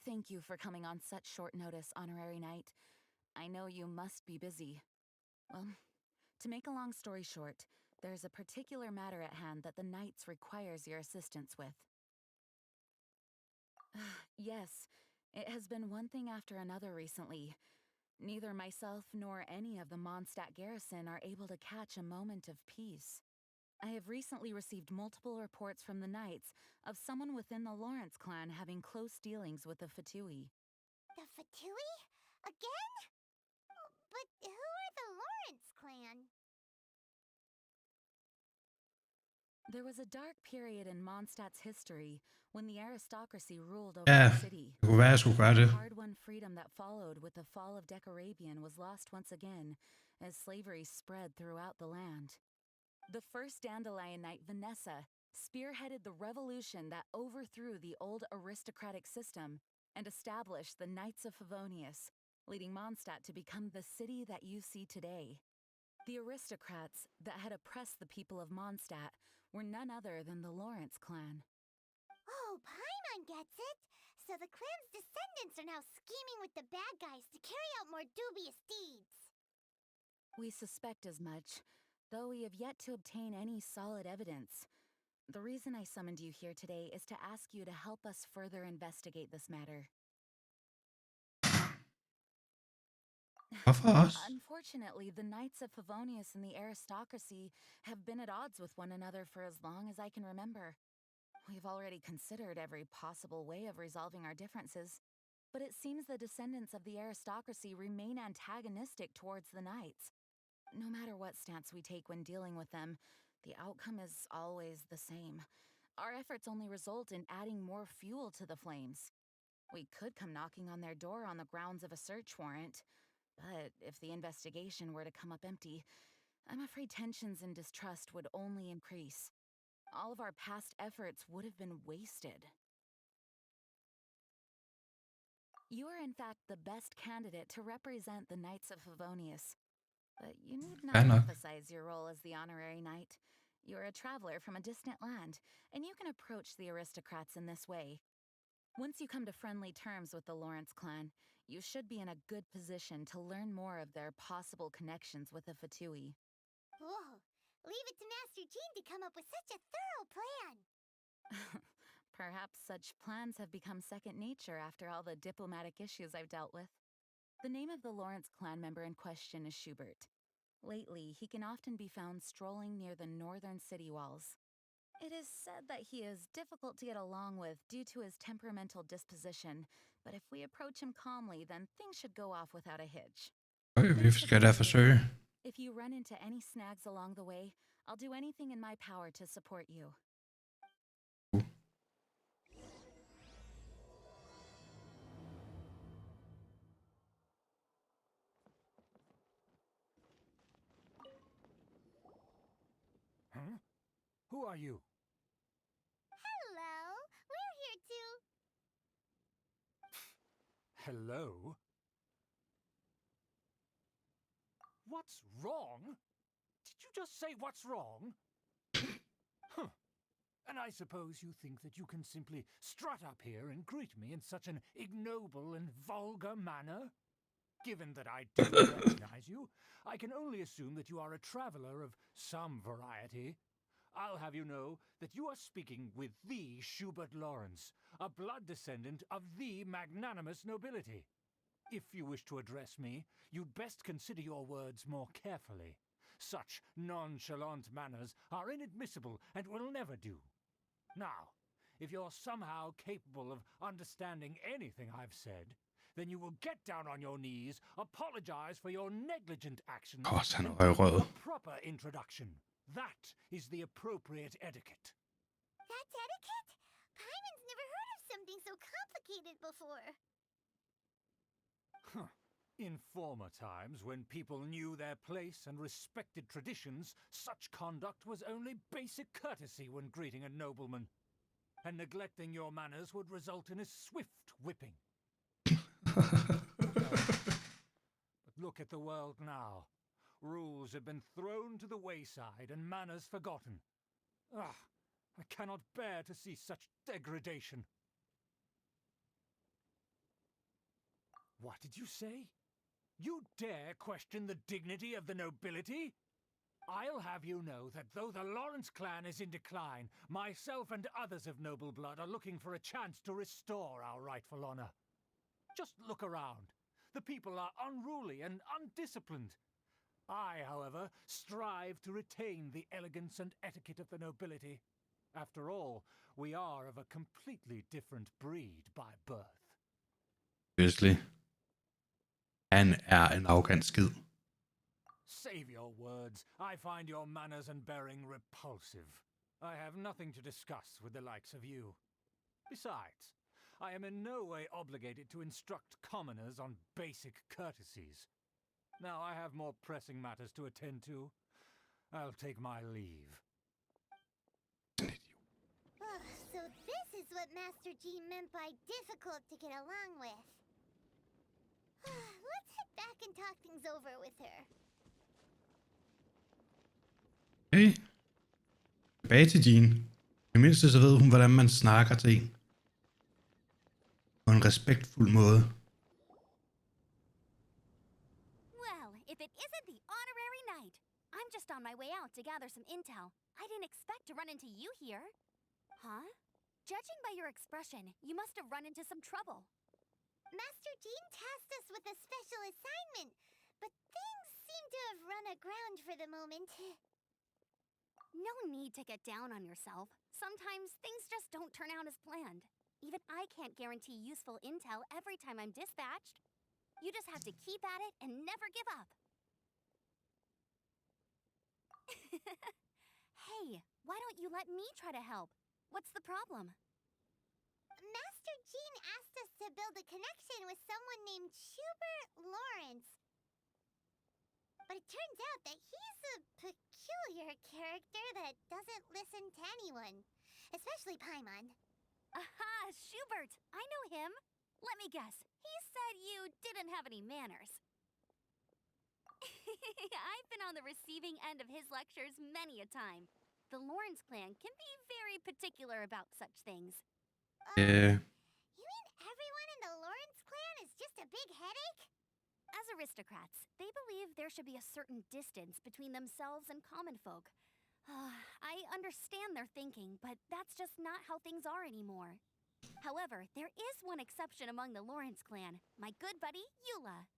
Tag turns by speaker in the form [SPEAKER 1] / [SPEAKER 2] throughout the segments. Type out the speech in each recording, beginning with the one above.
[SPEAKER 1] thank you for coming on such short notice, Honorary Knight. I know you must be busy. Well, to make a long story short, there's a particular matter at hand that the Knights requires your assistance with. Yes, it has been one thing after another recently. Neither myself nor any of the Mondstadt garrison are able to catch a moment of peace. I have recently received multiple reports from the Knights of someone within the Lawrence clan having close dealings with the Fatui.
[SPEAKER 2] The Fatui? Again? But who are the Lawrence clan?
[SPEAKER 1] There was a dark period in Mondstadt's history when the aristocracy ruled over
[SPEAKER 3] Ja,
[SPEAKER 1] the city.
[SPEAKER 3] det kunne være, jeg skulle gøre det.
[SPEAKER 1] The hard-won freedom that followed with the fall of Decarabian was lost once again, as slavery spread throughout the land. The first Dandelion Knight, Vanessa, spearheaded the revolution that overthrew the old aristocratic system and established the Knights of Favonius, leading Mondstadt to become the city that you see today. The aristocrats that had oppressed the people of Mondstadt were none other than the Lawrence clan.
[SPEAKER 2] Oh, Paimon gets it! So the clan's descendants are now scheming with the bad guys to carry out more dubious deeds.
[SPEAKER 1] We suspect as much, though we have yet to obtain any solid evidence. The reason I summoned you here today is to ask you to help us further investigate this matter.
[SPEAKER 3] Hvorfor os?
[SPEAKER 1] Unfortunately, the Knights of Favonius and the aristocracy have been at odds with one another for as long as I can remember. We've already considered every possible way of resolving our differences, but it seems the descendants of the aristocracy remain antagonistic towards the Knights. No matter what stance we take when dealing with them, the outcome is always the same. Our efforts only result in adding more fuel to the flames. We could come knocking on their door on the grounds of a search warrant, but if the investigation were to come up empty, I'm afraid tensions and distrust would only increase. All of our past efforts would have been wasted. You are in fact the best candidate to represent the Knights of Favonius. But you need not emphasize your role as the honorary knight. You're a traveler from a distant land, and you can approach the aristocrats in this way. Once you come to friendly terms with the Lawrence clan, you should be in a good position to learn more of their possible connections with the Fatui.
[SPEAKER 2] Whoa, leave it to Master Jean to come up with such a thorough plan!
[SPEAKER 1] Perhaps such plans have become second nature after all the diplomatic issues I've dealt with. The name of the Lawrence clan member in question is Schubert. Lately, he can often be found strolling near the northern city walls. It is said that he is difficult to get along with due to his temperamental disposition, but if we approach him calmly, then things should go off without a hitch.
[SPEAKER 3] Okay, vi skal da forsøge.
[SPEAKER 1] If you run into any snags along the way, I'll do anything in my power to support you.
[SPEAKER 4] Huh? Who are you?
[SPEAKER 2] Hello, we're here to...
[SPEAKER 4] Hello? What's wrong? Did you just say what's wrong? Huh. And I suppose you think that you can simply strut up here and greet me in such an ignoble and vulgar manner? Given that I don't recognize you, I can only assume that you are a traveler of some variety. I'll have you know that you are speaking with the Schubert Lawrence, a blood descendant of the magnanimous nobility. If you wish to address me, you'd best consider your words more carefully. Such nonchalant manners are inadmissible and will never do. Now, if you're somehow capable of understanding anything I've said, then you will get down on your knees, apologize for your negligent actions,
[SPEAKER 3] Han
[SPEAKER 4] and
[SPEAKER 3] er
[SPEAKER 4] give
[SPEAKER 3] rød.
[SPEAKER 4] a proper introduction. That is the appropriate etiquette.
[SPEAKER 2] That's etiquette? Paimon's never heard of something so complicated before.
[SPEAKER 4] Huh. In former times, when people knew their place and respected traditions, such conduct was only basic courtesy when greeting a nobleman. And neglecting your manners would result in a swift whipping. But look at the world now. Rules have been thrown to the wayside and manners forgotten. Ah, I cannot bear to see such degradation. What did you say? You dare question the dignity of the nobility? I'll have you know that though the Lawrence clan is in decline, myself and others of noble blood are looking for a chance to restore our rightful honor. Just look around. The people are unruly and undisciplined. I, however, strive to retain the elegance and etiquette of the nobility. After all, we are of a completely different breed by birth.
[SPEAKER 3] Obviously. Han er en arrogant skid.
[SPEAKER 4] Save your words. I find your manners and bearing repulsive. I have nothing to discuss with the likes of you. Besides, I am in no way obligated to instruct commoners on basic courtesies. Now I have more pressing matters to attend to. I'll take my leave.
[SPEAKER 2] So this is what Master G meant by difficult to get along with. Let's head back and talk things over with her.
[SPEAKER 3] Okay. Tilbage til Jean. I det mindste så ved hun, hvordan man snakker til en. På en respektfuld måde.
[SPEAKER 5] Well, if it isn't the honorary knight. I'm just on my way out to gather some intel. I didn't expect to run into you here. Huh? Judging by your expression, you must have run into some trouble.
[SPEAKER 2] Master Jean tasked us with a special assignment, but things seem to have run aground for the moment.
[SPEAKER 5] No need to get down on yourself. Sometimes things just don't turn out as planned. Even I can't guarantee useful intel every time I'm dispatched. You just have to keep at it and never give up. Hey, why don't you let me try to help? What's the problem?
[SPEAKER 2] Master Jean asked us to build a connection with someone named Schubert Lawrence. But it turns out that he's a peculiar character that doesn't listen to anyone, especially Paimon.
[SPEAKER 5] Aha, Schubert! I know him. Let me guess. He said you didn't have any manners. I've been on the receiving end of his lectures many a time. The Lawrence clan can be very particular about such things.
[SPEAKER 3] Yeah.
[SPEAKER 2] You mean everyone in the Lawrence clan is just a big headache?
[SPEAKER 5] As aristocrats, they believe there should be a certain distance between themselves and common folk. I understand their thinking, but that's just not how things are anymore. However, there is one exception among the Lawrence clan, my good buddy, Eula.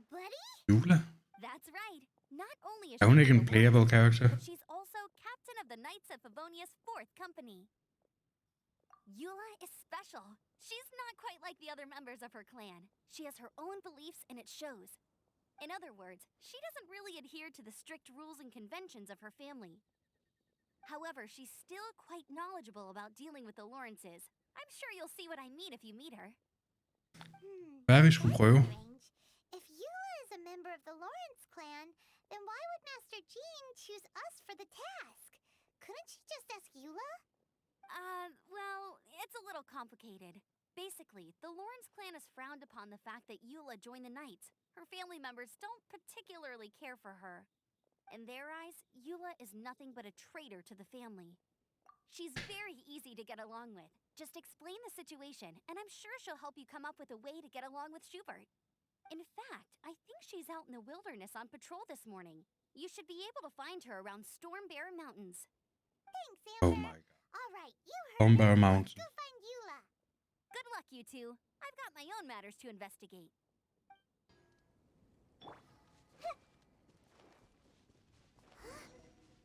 [SPEAKER 2] Buddy?
[SPEAKER 3] Eula?
[SPEAKER 5] That's right. Not only is
[SPEAKER 3] Er hun
[SPEAKER 5] she
[SPEAKER 3] ikke
[SPEAKER 5] one
[SPEAKER 3] en
[SPEAKER 5] of the
[SPEAKER 3] playable
[SPEAKER 5] Lawrence,
[SPEAKER 3] character?
[SPEAKER 5] but she's also captain of the Knights of Favonia's 4th Company. Eula is special. She's not quite like the other members of her clan. She has her own beliefs and it shows. In other words, she doesn't really adhere to the strict rules and conventions of her family. However, she's still quite knowledgeable about dealing with the Lawrences. I'm sure you'll see what I mean if you meet her.
[SPEAKER 3] Hvad vi skulle prøve?
[SPEAKER 2] Strange. If Eula is a member of the Lawrence clan, then why would Master Jean choose us for the task? Couldn't she just ask Eula?
[SPEAKER 5] Well, it's a little complicated. Basically, the Lawrence clan has frowned upon the fact that Eula joined the Knights. Her family members don't particularly care for her. In their eyes, Eula is nothing but a traitor to the family. She's very easy to get along with. Just explain the situation, and I'm sure she'll help you come up with a way to get along with Schubert. In fact, I think she's out in the wilderness on patrol this morning. You should be able to find her around Storm Bear Mountains.
[SPEAKER 2] Thanks,
[SPEAKER 3] Oh
[SPEAKER 2] Amber.
[SPEAKER 3] my god.
[SPEAKER 2] All right, you heard
[SPEAKER 3] Bomber
[SPEAKER 2] me.
[SPEAKER 3] Mountain.
[SPEAKER 2] Let's go find Eula.
[SPEAKER 5] Good luck, you two. I've got my own matters to investigate.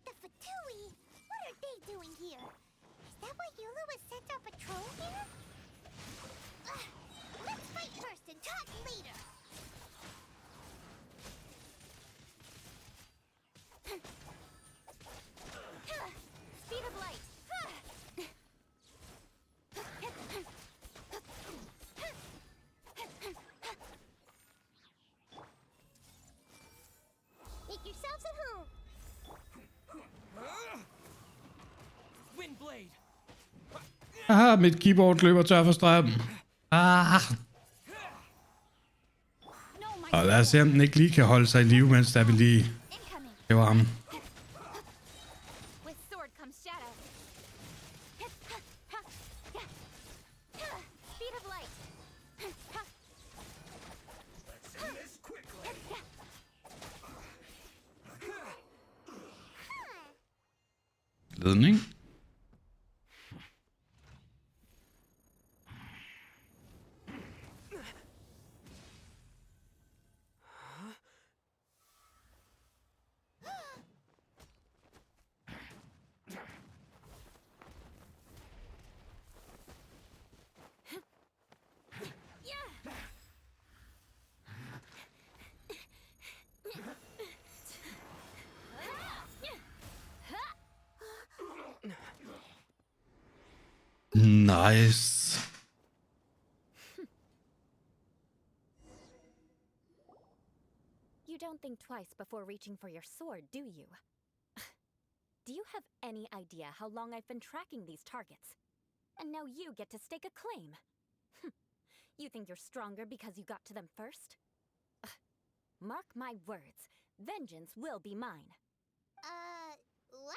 [SPEAKER 2] The Fatui? What are they doing here? Is that why Eula was sent on patrol here? Let's fight first and talk later.
[SPEAKER 5] Speed of light.
[SPEAKER 2] Make yourselves at home.
[SPEAKER 4] Windblade!
[SPEAKER 3] Ah, mit keyboard løber tør for strøm. Og lad os se, om den ikke lige kan holde sig i live, mens der vi lige
[SPEAKER 5] Incoming.
[SPEAKER 3] laver ham.
[SPEAKER 5] With sword comes shadow. Speed of light.
[SPEAKER 3] ledning. Nice.
[SPEAKER 5] You don't think twice before reaching for your sword, do you? Do you have any idea how long I've been tracking these targets? And now you get to stake a claim. You think you're stronger because you got to them first? Mark my words, vengeance will be mine.
[SPEAKER 2] What?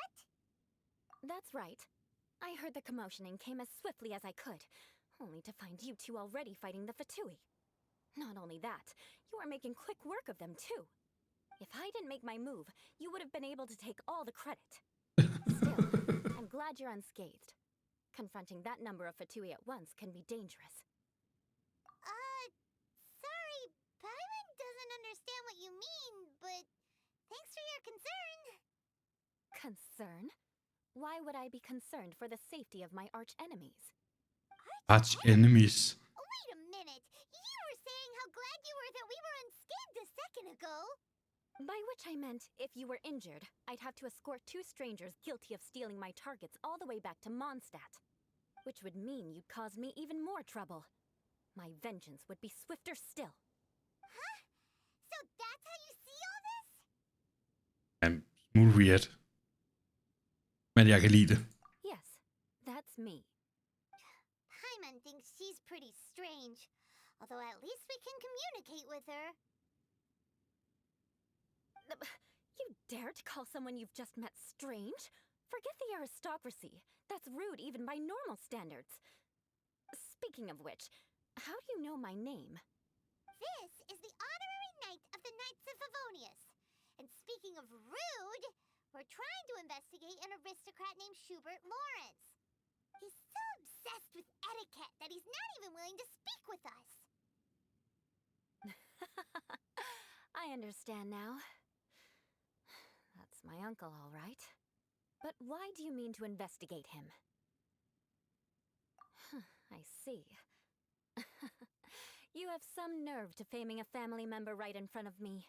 [SPEAKER 5] That's right. I heard the commotion and came as swiftly as I could, only to find you two already fighting the Fatui. Not only that, you are making quick work of them too. If I didn't make my move, you would have been able to take all the credit. Still, I'm glad you're unscathed. Confronting that number of Fatui at once can be dangerous.
[SPEAKER 2] Sorry, Paimon doesn't understand what you mean, but thanks for your concern.
[SPEAKER 5] Concern? Why would I be concerned for the safety of my arch enemies?
[SPEAKER 3] Arch enemies.
[SPEAKER 2] Wait a minute! You were saying how glad you were that we were unscathed a second ago!
[SPEAKER 5] By which I meant, if you were injured, I'd have to escort two strangers guilty of stealing my targets all the way back to Mondstadt. Which would mean you'd cause me even more trouble. My vengeance would be swifter still.
[SPEAKER 2] Huh? So that's how you see all this?
[SPEAKER 3] En smule weird. Men jeg kan lide det.
[SPEAKER 5] Yes, that's me.
[SPEAKER 2] Paimon thinks she's pretty strange. Although at least we can communicate with her.
[SPEAKER 5] You dare to call someone you've just met strange? Forget the aristocracy. That's rude even by normal standards. Speaking of which, how do you know my name?
[SPEAKER 2] This is the honorary knight of the Knights of Favonius. And speaking of rude, we're trying to investigate an aristocrat named Schubert Lawrence. He's so obsessed with etiquette that he's not even willing to speak with us.
[SPEAKER 5] I understand now. That's my uncle, all right. But why do you mean to investigate him? I see. You have some nerve to faming a family member right in front of me.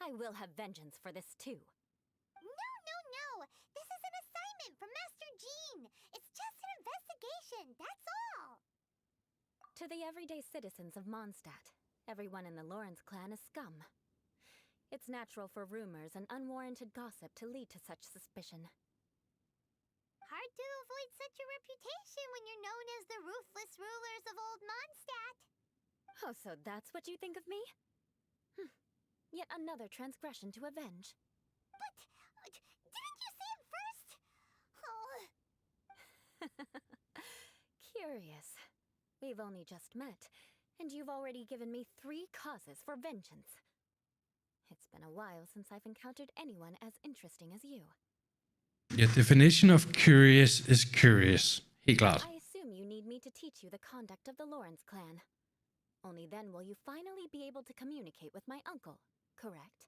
[SPEAKER 5] I will have vengeance for this too.
[SPEAKER 2] No! This is an assignment from Master Jean! It's just an investigation, that's all!
[SPEAKER 5] To the everyday citizens of Mondstadt, everyone in the Lawrence clan is scum. It's natural for rumors and unwarranted gossip to lead to such suspicion.
[SPEAKER 2] Hard to avoid such a reputation when you're known as the ruthless rulers of Old Mondstadt.
[SPEAKER 5] Oh, so that's what you think of me? Yet another transgression to avenge.
[SPEAKER 2] But, didn't you say it first? Oh.
[SPEAKER 5] Curious. We've only just met, and you've already given me 3 causes for vengeance. It's been a while since I've encountered anyone as interesting as you.
[SPEAKER 3] Your definition of curious is curious. Helt klart.
[SPEAKER 5] I assume you need me to teach you the conduct of the Lawrence clan. Only then will you finally be able to communicate with my uncle, correct?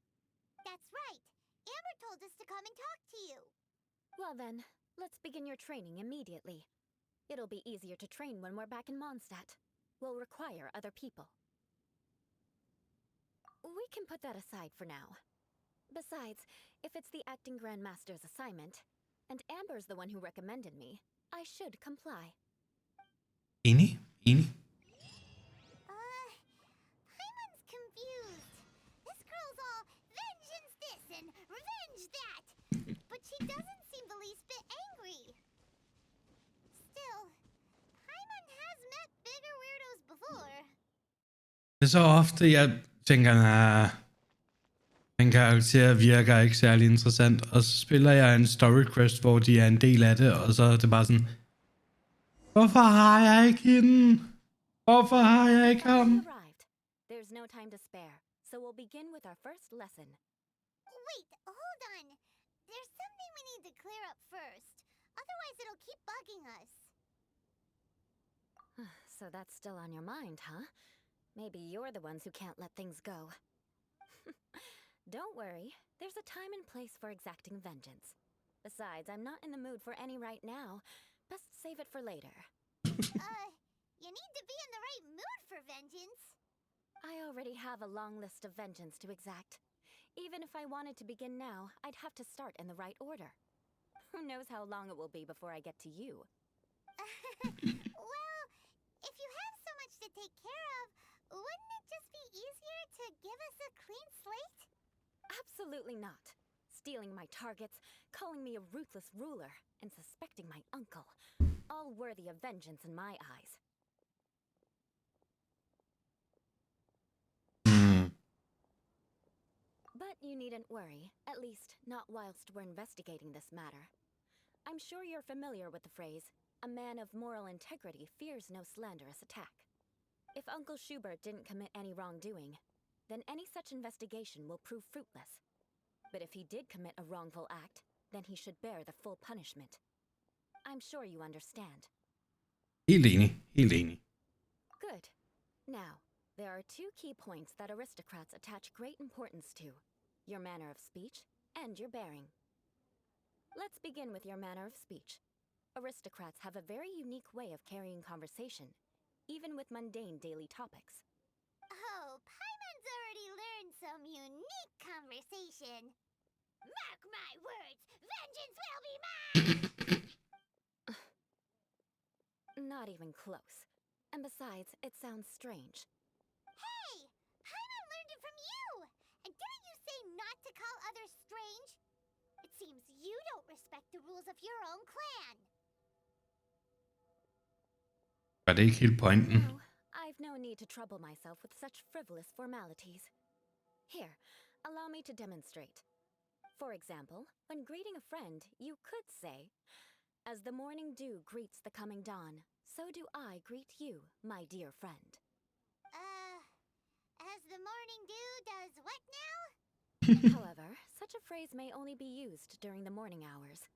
[SPEAKER 2] That's right. Amber told us to come and talk to you.
[SPEAKER 5] Well then, let's begin your training immediately. It'll be easier to train when we're back in Mondstadt. We'll require other people. We can put that aside for now. Besides, if it's the acting Grandmaster's assignment, and Amber's the one who recommended me, I should comply.
[SPEAKER 3] Enig?
[SPEAKER 2] Paimon's confused. This girl's all vengeance this and revenge that. But she doesn't seem the least bit angry. Still, Paimon has met bigger weirdos before.
[SPEAKER 3] Det er så ofte, jeg tænker, den karakter virker ikke særlig interessant, og så spiller jeg en story quest, hvor de er en del af det, og så er det bare sådan, hvorfor har jeg ikke hende? Hvorfor har jeg ikke ham?
[SPEAKER 5] Arrived. There's no time to spare, so we'll begin with our first lesson.
[SPEAKER 2] Wait, hold on. There's something we need to clear up first. they'll keep bugging us.
[SPEAKER 5] So that's still on your mind, huh? Maybe you're the ones who can't let things go. Don't worry, there's a time and place for exacting vengeance. Besides, I'm not in the mood for any right now. Best save it for later.
[SPEAKER 2] You need to be in the right mood for vengeance.
[SPEAKER 5] I already have a long list of vengeance to exact. Even if I wanted to begin now, I'd have to start in the right order. Who knows how long it will be before I get to you?
[SPEAKER 2] Well, if you have so much to take care of, wouldn't it just be easier to give us a clean slate?
[SPEAKER 5] Absolutely not. Stealing my targets, calling me a ruthless ruler, and suspecting my uncle. All worthy of vengeance in my eyes. But you needn't worry, at least not whilst we're investigating this matter. I'm sure you're familiar with the phrase, a man of moral integrity fears no slanderous attack. If Uncle Schubert didn't commit any wrongdoing, then any such investigation will prove fruitless. But if he did commit a wrongful act, then he should bear the full punishment. I'm sure you understand.
[SPEAKER 3] Helt enig. Helt enig.
[SPEAKER 5] Good. Now, there are two key points that aristocrats attach great importance to: your manner of speech and your bearing. Let's begin with your manner of speech. Aristocrats have a very unique way of carrying conversation, even with mundane daily topics.
[SPEAKER 2] Oh, Paimon's already learned some unique conversation. Mark my words, vengeance will be mine!
[SPEAKER 5] Not even close. And besides, it sounds strange.
[SPEAKER 2] Hey! Paimon learned it from you! And didn't you say not to call others strange? It seems you don't respect the rules of your own clan.
[SPEAKER 3] Var det ikke helt pointen?
[SPEAKER 5] No, I've no need to trouble myself with such frivolous formalities. Here, allow me to demonstrate. For example, when greeting a friend, you could say, "As the morning dew greets the coming dawn, so do I greet you, my dear friend."
[SPEAKER 2] As the morning dew does what now?
[SPEAKER 5] However, such a phrase may only be used during the morning hours.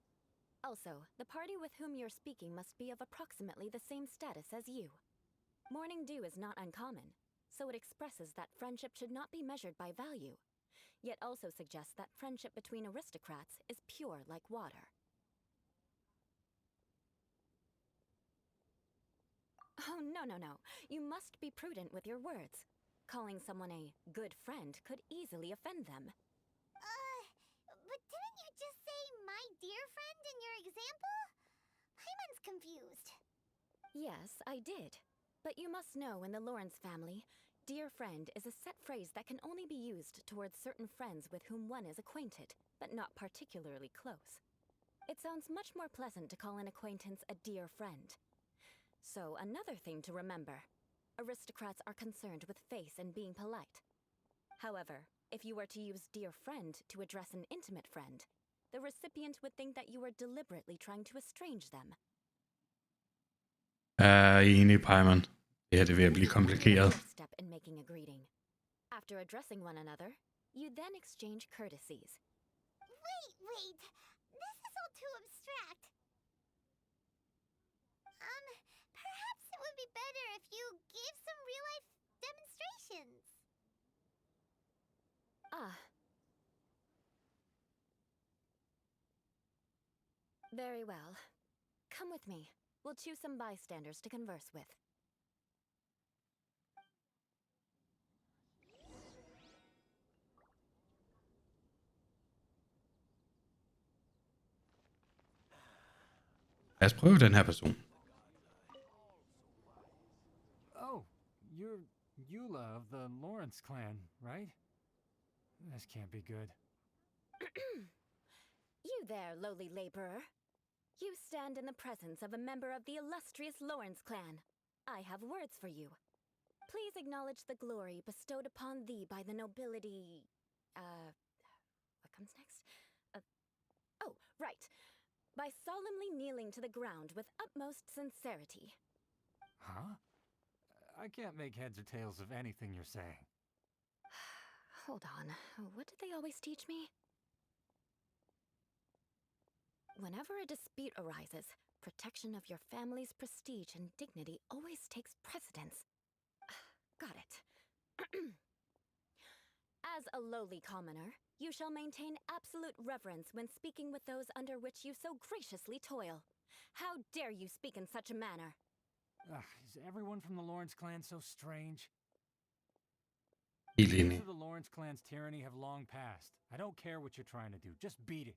[SPEAKER 5] Also, the party with whom you're speaking must be of approximately the same status as you. Morning dew is not uncommon, so it expresses that friendship should not be measured by value, yet also suggests that friendship between aristocrats is pure like water. Oh, no, no, no. You must be prudent with your words. Calling someone a good friend could easily offend them.
[SPEAKER 2] But didn't you just say my dear friend in your example? Paimon's confused.
[SPEAKER 5] Yes, I did. But you must know in the Lawrence family, dear friend is a set phrase that can only be used towards certain friends with whom one is acquainted, but not particularly close. It sounds much more pleasant to call an acquaintance a dear friend. So, another thing to remember. Aristocrats are concerned with face and being polite. However, if you were to use dear friend to address an intimate friend, the recipient would think that you were deliberately trying to estrange them.
[SPEAKER 3] Enig, Paimon. Det her det er ved at blive komplikeret.
[SPEAKER 5] First step in making a greeting. After addressing one another, you then exchange courtesies.
[SPEAKER 2] Wait. This is all too abstract. Perhaps it would be better if you gave some real-life demonstrations.
[SPEAKER 5] Ah. Very well. Come with me. We'll choose some bystanders to converse with.
[SPEAKER 3] Lad os prøve den her person.
[SPEAKER 4] Oh, you're Eula of the Lawrence clan, right? This can't be good.
[SPEAKER 5] You there, lowly laborer. You stand in the presence of a member of the illustrious Lawrence clan. I have words for you. Please acknowledge the glory bestowed upon thee by the nobility... What comes next? Oh, right. By solemnly kneeling to the ground with utmost sincerity.
[SPEAKER 4] Huh? I can't make heads or tails of anything you're saying.
[SPEAKER 5] Hold on. What did they always teach me?
[SPEAKER 6] Whenever a dispute arises, protection of your family's prestige and dignity always takes precedence. Got it. As a lowly commoner, you shall maintain absolute reverence when speaking with those under which you so graciously toil. How dare you speak in such a manner?
[SPEAKER 4] Is everyone from the Lawrence clan so strange?
[SPEAKER 3] Helt
[SPEAKER 4] The days
[SPEAKER 3] enig.
[SPEAKER 4] of the Lawrence clan's tyranny have long passed. I don't care what you're trying to do. Just beat it.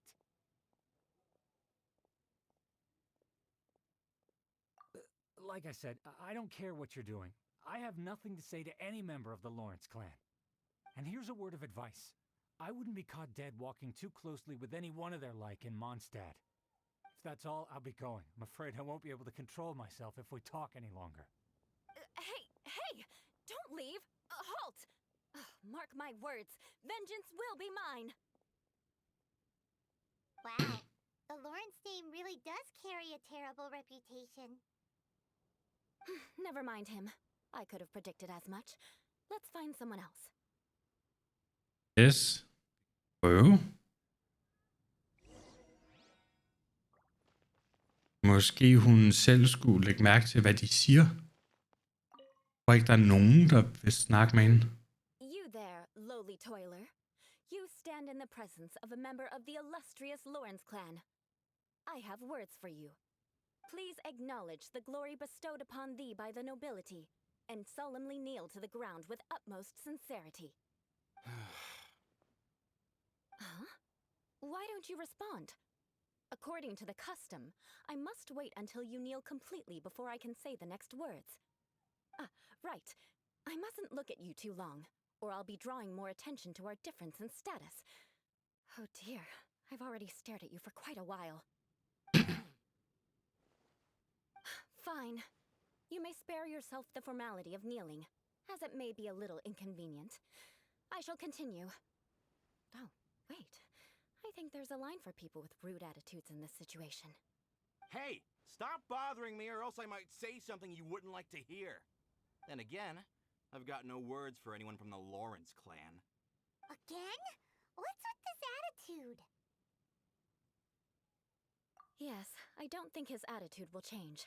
[SPEAKER 4] Like I said, I don't care what you're doing. I have nothing to say to any member of the Lawrence clan. And here's a word of advice. I wouldn't be caught dead walking too closely with any one of their like in Mondstadt. If that's all, I'll be going. I'm afraid I won't be able to control myself if we talk any longer.
[SPEAKER 6] Hey! Don't leave! Halt! Mark my words, vengeance will be mine!
[SPEAKER 2] Wow. The Lawrence name really does carry a terrible reputation.
[SPEAKER 6] Never mind him. I could have predicted as much. Let's find someone else.
[SPEAKER 3] Yes. Prøve. Måske hun selv skulle lægge mærke til, hvad de siger. Jeg tror ikke, der er nogen, der vil snakke med hende.
[SPEAKER 6] You there, lowly toiler. You stand in the presence of a member of the illustrious Lawrence clan. I have words for you. Please acknowledge the glory bestowed upon thee by the nobility, and solemnly kneel to the ground with utmost sincerity. Huh? Why don't you respond? According to the custom, I must wait until you kneel completely before I can say the next words. Right. I mustn't look at you too long, or I'll be drawing more attention to our difference in status. Oh dear, I've already stared at you for quite a while. Fine. You may spare yourself the formality of kneeling, as it may be a little inconvenient. I shall continue. Oh, wait. I think there's a line for people with rude attitudes in this situation.
[SPEAKER 7] Hey, stop bothering me or else I might say something you wouldn't like to hear. Then again, I've got no words for anyone from the Lawrence clan.
[SPEAKER 2] Again? What's with this attitude?
[SPEAKER 6] Yes, I don't think his attitude will change.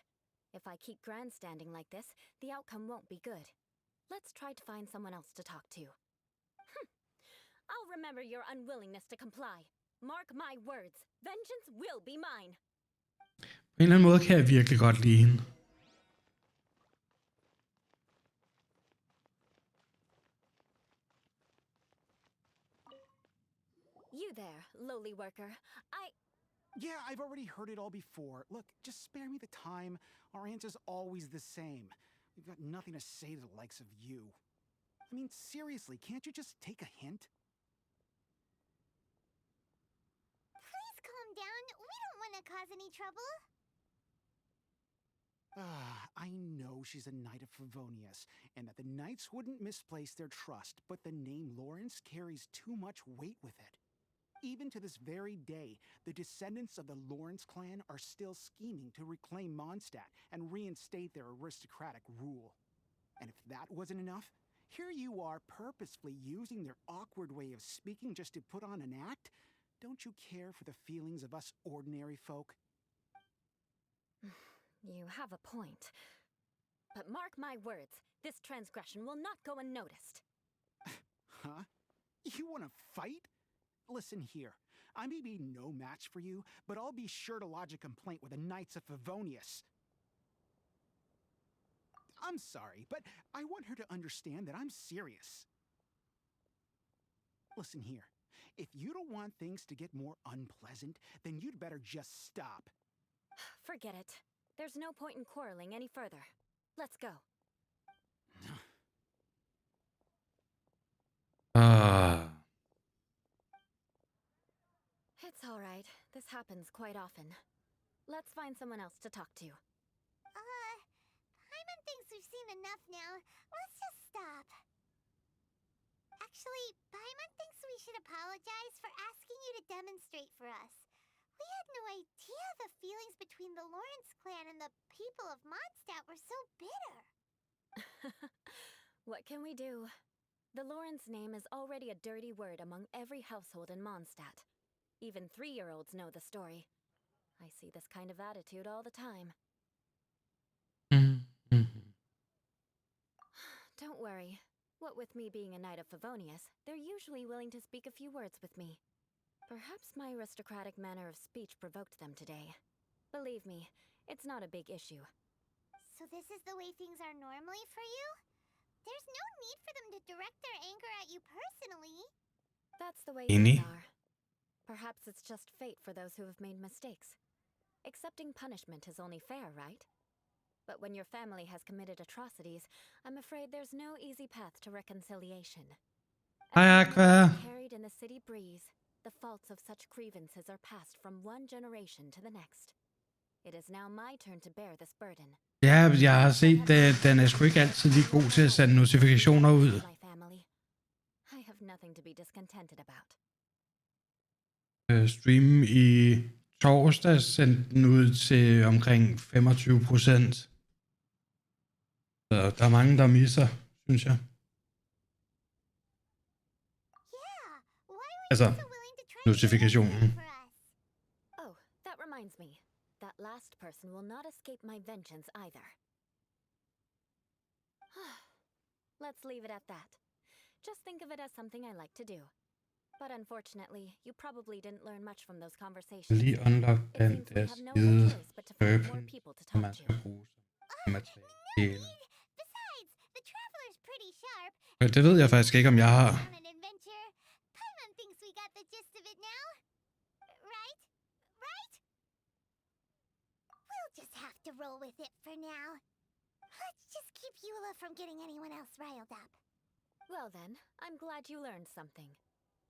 [SPEAKER 6] If I keep grandstanding like this, the outcome won't be good. Let's try to find someone else to talk to. I'll remember your unwillingness to comply. Mark my words, vengeance will be mine.
[SPEAKER 3] På en eller anden måde kan jeg virkelig godt lide hende.
[SPEAKER 6] You there, lowly worker.
[SPEAKER 8] Yeah, I've already heard it all before. Look, just spare me the time. Our answer's always the same. We've got nothing to say to the likes of you. I mean, seriously, can't you just take a hint?
[SPEAKER 2] Please calm down. We don't want to cause any trouble.
[SPEAKER 8] I know she's a knight of Favonius, and that the knights wouldn't misplace their trust, but the name Lawrence carries too much weight with it. Even to this very day, the descendants of the Lawrence clan are still scheming to reclaim Mondstadt and reinstate their aristocratic rule. And if that wasn't enough, here you are purposefully using their awkward way of speaking just to put on an act? Don't you care for the feelings of us ordinary folk?
[SPEAKER 6] You have a point. But mark my words, this transgression will not go unnoticed.
[SPEAKER 8] Huh? You want to fight? Listen here, I may be no match for you, but I'll be sure to lodge a complaint with the Knights of Favonius. I'm sorry, but I want her to understand that I'm serious. Listen here, if you don't want things to get more unpleasant, then you'd better just stop.
[SPEAKER 6] Forget it. There's no point in quarreling any further. Let's go. It's all right. This happens quite often. Let's find someone else to talk to.
[SPEAKER 2] Paimon thinks we've seen enough now. Let's just stop. Actually, Paimon thinks we should apologize for asking you to demonstrate for us. We had no idea the feelings between the Lawrence clan and the people of Mondstadt were so bitter.
[SPEAKER 6] What can we do? The Lawrence name is already a dirty word among every household in Mondstadt. Even 3-year-olds know the story. I see this kind of attitude all the time. Don't worry. What with me being a Knight of Favonius, they're usually willing to speak a few words with me. Perhaps my aristocratic manner of speech provoked them today. Believe me, it's not a big issue.
[SPEAKER 2] So this is the way things are normally for you? There's no need for them to direct their anger at you personally.
[SPEAKER 6] That's the way
[SPEAKER 3] Enig.
[SPEAKER 6] things are. Perhaps it's just fate for those who have made mistakes. Accepting punishment is only fair, right? But when your family has committed atrocities, I'm afraid there's no easy path to reconciliation.
[SPEAKER 3] Hej
[SPEAKER 6] As long as
[SPEAKER 3] Aqua.
[SPEAKER 6] it's carried in the city breeze, the faults of such grievances are passed from one generation to the next. It is now my turn to bear this burden.
[SPEAKER 3] Ja, jeg har set, den er sgu ikke altid lige god til at sende notifikationer ud.
[SPEAKER 6] My family. I have nothing to be discontented about.
[SPEAKER 3] Streamen i torsdag sendte den ud til omkring 25%. Så der er mange, der misser, synes jeg.
[SPEAKER 2] Yeah, why were
[SPEAKER 3] Altså,
[SPEAKER 2] you so willing to try to
[SPEAKER 3] notifikationen.
[SPEAKER 2] negotiate for us?
[SPEAKER 6] Oh, that reminds me. That last person will not escape my vengeance either. Let's leave it at that. Just think of it as something I like to do. But unfortunately, you probably didn't learn much from those conversations.
[SPEAKER 3] Lige unlock
[SPEAKER 6] It
[SPEAKER 3] den
[SPEAKER 6] seems we
[SPEAKER 3] der
[SPEAKER 6] have no
[SPEAKER 3] skide
[SPEAKER 6] other choice but to find more
[SPEAKER 3] weapon,
[SPEAKER 6] people to
[SPEAKER 3] som
[SPEAKER 6] talk
[SPEAKER 3] man
[SPEAKER 6] to.
[SPEAKER 3] skal bruge som materiale.
[SPEAKER 2] Besides, the traveler's pretty sharp.
[SPEAKER 3] Men det ved jeg faktisk ikke, om jeg har.
[SPEAKER 2] On an adventure. Paimon thinks we got the gist of it now. Right? Right? We'll just have to roll with it for now. Let's just keep Eula from getting anyone else riled up.
[SPEAKER 6] Well then, I'm glad you learned something.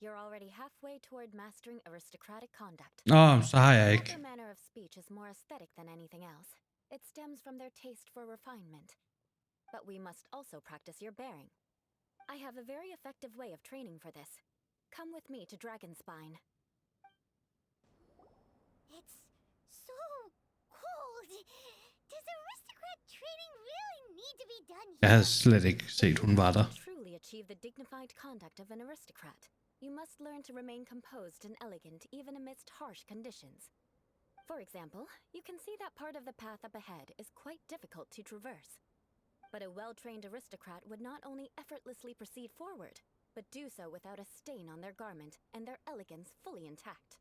[SPEAKER 6] You're already halfway toward mastering aristocratic conduct.
[SPEAKER 3] Nå, så har jeg ikke.
[SPEAKER 6] Their manner of speech is more aesthetic than anything else. It stems from their taste for refinement. But we must also practice your bearing. I have a very effective way of training for this. Come with me to Dragonspine.
[SPEAKER 2] It's so cold. Does aristocrat training really need to be done
[SPEAKER 3] Jeg
[SPEAKER 2] here?
[SPEAKER 3] havde slet ikke set, hun var der.
[SPEAKER 6] To truly achieve the dignified conduct of an aristocrat, you must learn to remain composed and elegant even amidst harsh conditions. For example, you can see that part of the path up ahead is quite difficult to traverse. But a well-trained aristocrat would not only effortlessly proceed forward, but do so without a stain on their garment and their elegance fully intact.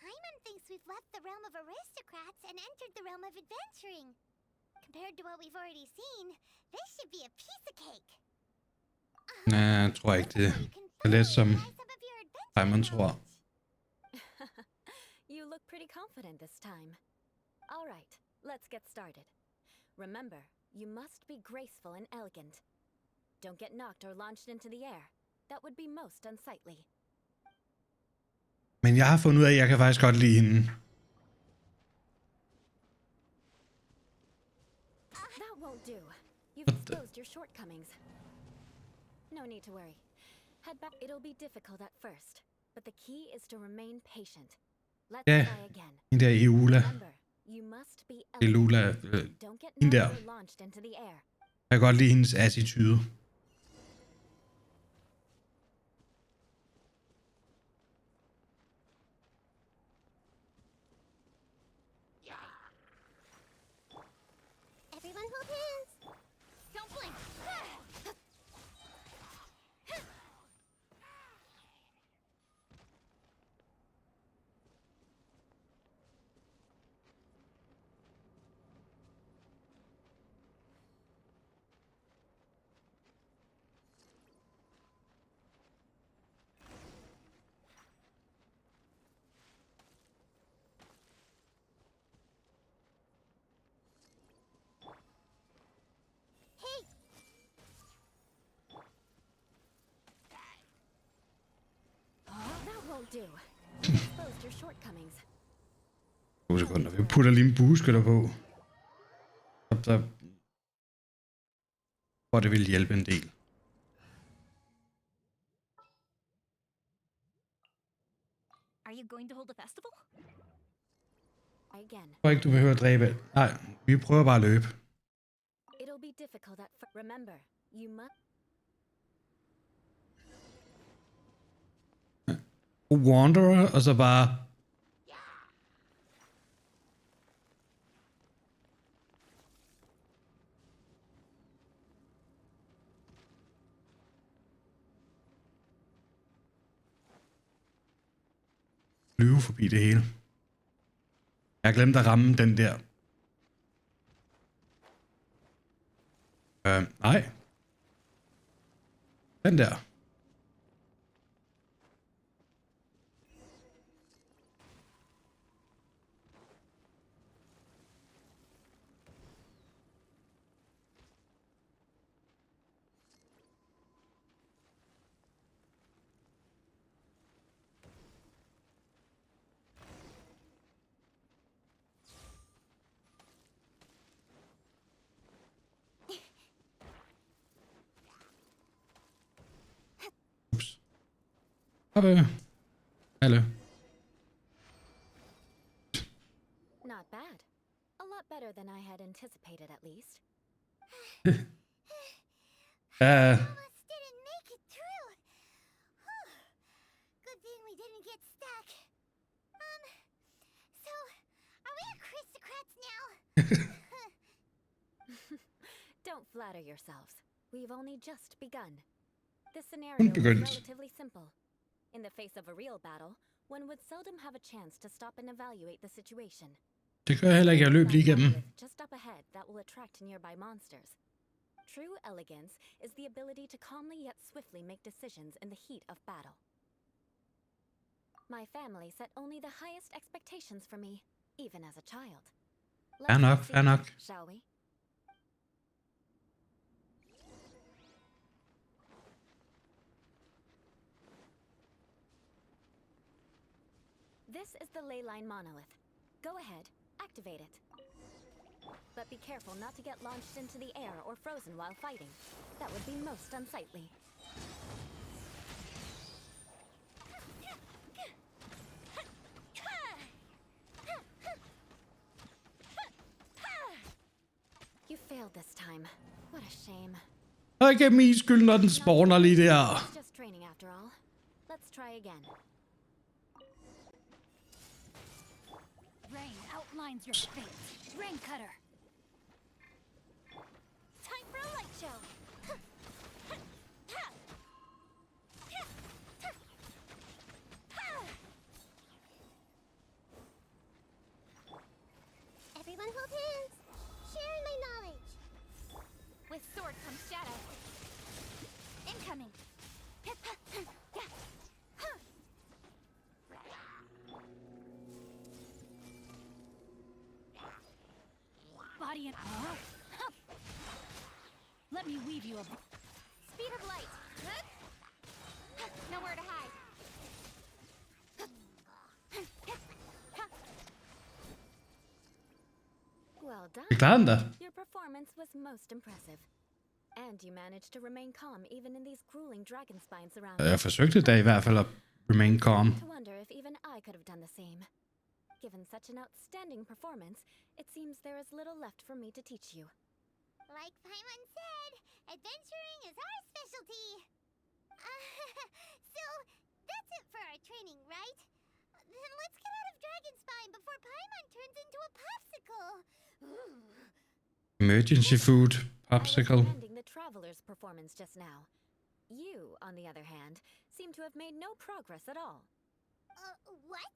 [SPEAKER 2] Paimon thinks we've left the realm of aristocrats and entered the realm of adventuring. Compared to what we've already seen, this should be a piece of cake.
[SPEAKER 3] Nej, jeg tror ikke, det er let som Simon tror.
[SPEAKER 6] You look pretty confident this time. All right, let's get started. Remember, you must be graceful and elegant. Don't get knocked or launched into the air. That would be most unsightly.
[SPEAKER 3] Men jeg har fundet ud af, at jeg kan faktisk godt lide hende.
[SPEAKER 6] That won't do. You've exposed your shortcomings. No need to worry. Head back. It'll be difficult at first, but the key is to remain patient. Let's
[SPEAKER 3] Ja,
[SPEAKER 6] try again.
[SPEAKER 3] hende der Eula.
[SPEAKER 6] Remember, you must be
[SPEAKER 3] Eula,
[SPEAKER 6] elegant. Don't get
[SPEAKER 3] hende
[SPEAKER 6] knocked
[SPEAKER 3] der.
[SPEAKER 6] or launched into the air.
[SPEAKER 3] Jeg kan godt lide hendes attitude.
[SPEAKER 2] Everyone hold hands.
[SPEAKER 5] Don't blink!
[SPEAKER 2] Hey,
[SPEAKER 6] That won't do. You've exposed your shortcomings.
[SPEAKER 3] 2 sekunder. Vi putter lige en booster på. Der hvor det vil hjælpe en del.
[SPEAKER 5] Are you going to hold a festival?
[SPEAKER 6] Again.
[SPEAKER 3] Jeg tror ikke, du behøver at dræbe. Nej, vi prøver bare at løbe.
[SPEAKER 6] It'll be difficult at first. Remember, you must.
[SPEAKER 3] Wanderer, og så bare flyve forbi det hele. Jeg har glemt at ramme den der. Nej. Den der. Ups. Hallo.
[SPEAKER 6] Not bad. A lot better than I had anticipated, at least.
[SPEAKER 2] Almost didn't make it through. Whew. Good thing we didn't get stuck. So, are we aristocrats now?
[SPEAKER 6] Don't flatter yourselves. We've only just begun. This
[SPEAKER 3] Kun
[SPEAKER 6] scenario is
[SPEAKER 3] begyndt.
[SPEAKER 6] relatively simple. In the face of a real battle, one would seldom have a chance to stop and evaluate the situation.
[SPEAKER 3] Det gør jeg heller ikke, jeg løb lige igennem.
[SPEAKER 6] Just up ahead that will attract nearby monsters. True elegance is the ability to calmly yet swiftly make decisions in the heat of battle. My family set only the highest expectations for me, even as a child.
[SPEAKER 3] Fair nok, fair nok.
[SPEAKER 6] Shall we? This is the ley line monolith. Go ahead, activate it. But be careful not to get launched into the air or frozen while fighting. That would be most unsightly. You failed this time. What a shame.
[SPEAKER 3] Og ikke min skyld, når den spawner lige der.
[SPEAKER 6] It's just training after all. Let's try again.
[SPEAKER 5] Rain outlines your fate. Rain cutter. Time for a light show.
[SPEAKER 2] Everyone hold hands. Sharing my knowledge.
[SPEAKER 5] With sword comes shadow. Incoming. Body and let me weave you a speed of light. Nowhere to hide.
[SPEAKER 6] Well done.
[SPEAKER 3] Jeg klarer den da.
[SPEAKER 6] Your performance was most impressive. And you managed to remain calm even in these grueling dragon spines around you.
[SPEAKER 3] Jeg forsøgte da i hvert fald at remain calm.
[SPEAKER 6] To wonder if even I could have done the same. Given such an outstanding performance, it seems there is little left for me to teach you.
[SPEAKER 2] Like Paimon said, adventuring is our specialty. So, that's it for our training, right? Then let's get out of Dragonspine before Paimon turns into a popsicle.
[SPEAKER 3] Emergency food. Popsicle.
[SPEAKER 6] I was commending the traveler's performance just now. You, on the other hand, seem to have made no progress at all.
[SPEAKER 2] What?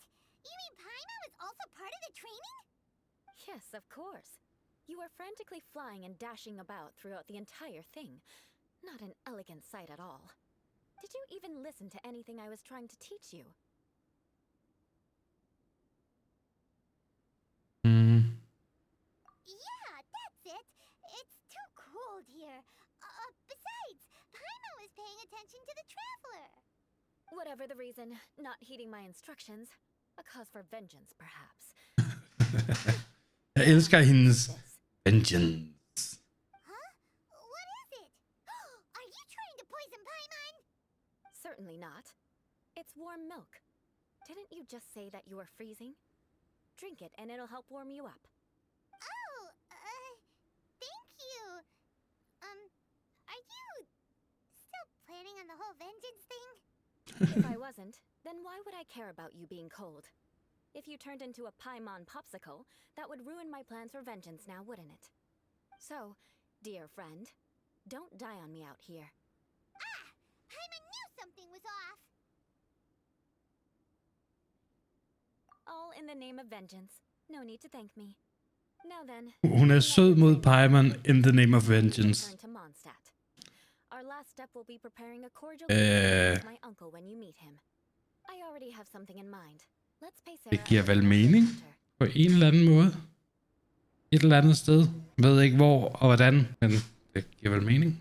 [SPEAKER 2] You mean Paimon was also part of the training?
[SPEAKER 6] Yes, of course. You were frantically flying and dashing about throughout the entire thing. Not an elegant sight at all. Did you even listen to anything I was trying to teach you?
[SPEAKER 2] Yeah, that's it. It's too cold here. Besides, Paimon was paying attention to the traveler.
[SPEAKER 6] Whatever the reason, not heeding my instructions. A cause for vengeance, perhaps.
[SPEAKER 3] Jeg elsker hendes vengeance.
[SPEAKER 2] Huh? What is it? Are you trying to poison Paimon?
[SPEAKER 6] Certainly not. It's warm milk. Didn't you just say that you were freezing? Drink it and it'll help warm you up.
[SPEAKER 2] Oh, thank you. Are you still planning on the whole vengeance thing?
[SPEAKER 6] If I wasn't, then why would I care about you being cold? If you turned into a Paimon popsicle, that would ruin my plans for vengeance now, wouldn't it? So, dear friend, don't die on me out here.
[SPEAKER 2] Ah! Paimon knew something was off!
[SPEAKER 6] All in the name of vengeance. No need to thank me. Now then.
[SPEAKER 3] Hun er sød mod Paimon in the name of vengeance.
[SPEAKER 6] Return to Mondstadt. Our last step will be preparing a cordial greeting to my uncle when you meet him. I already have something in mind. Let's pay Sarah.
[SPEAKER 3] Det giver vel mening på en eller anden måde. Et eller andet sted. Jeg ved ikke hvor og hvordan, men det giver vel mening.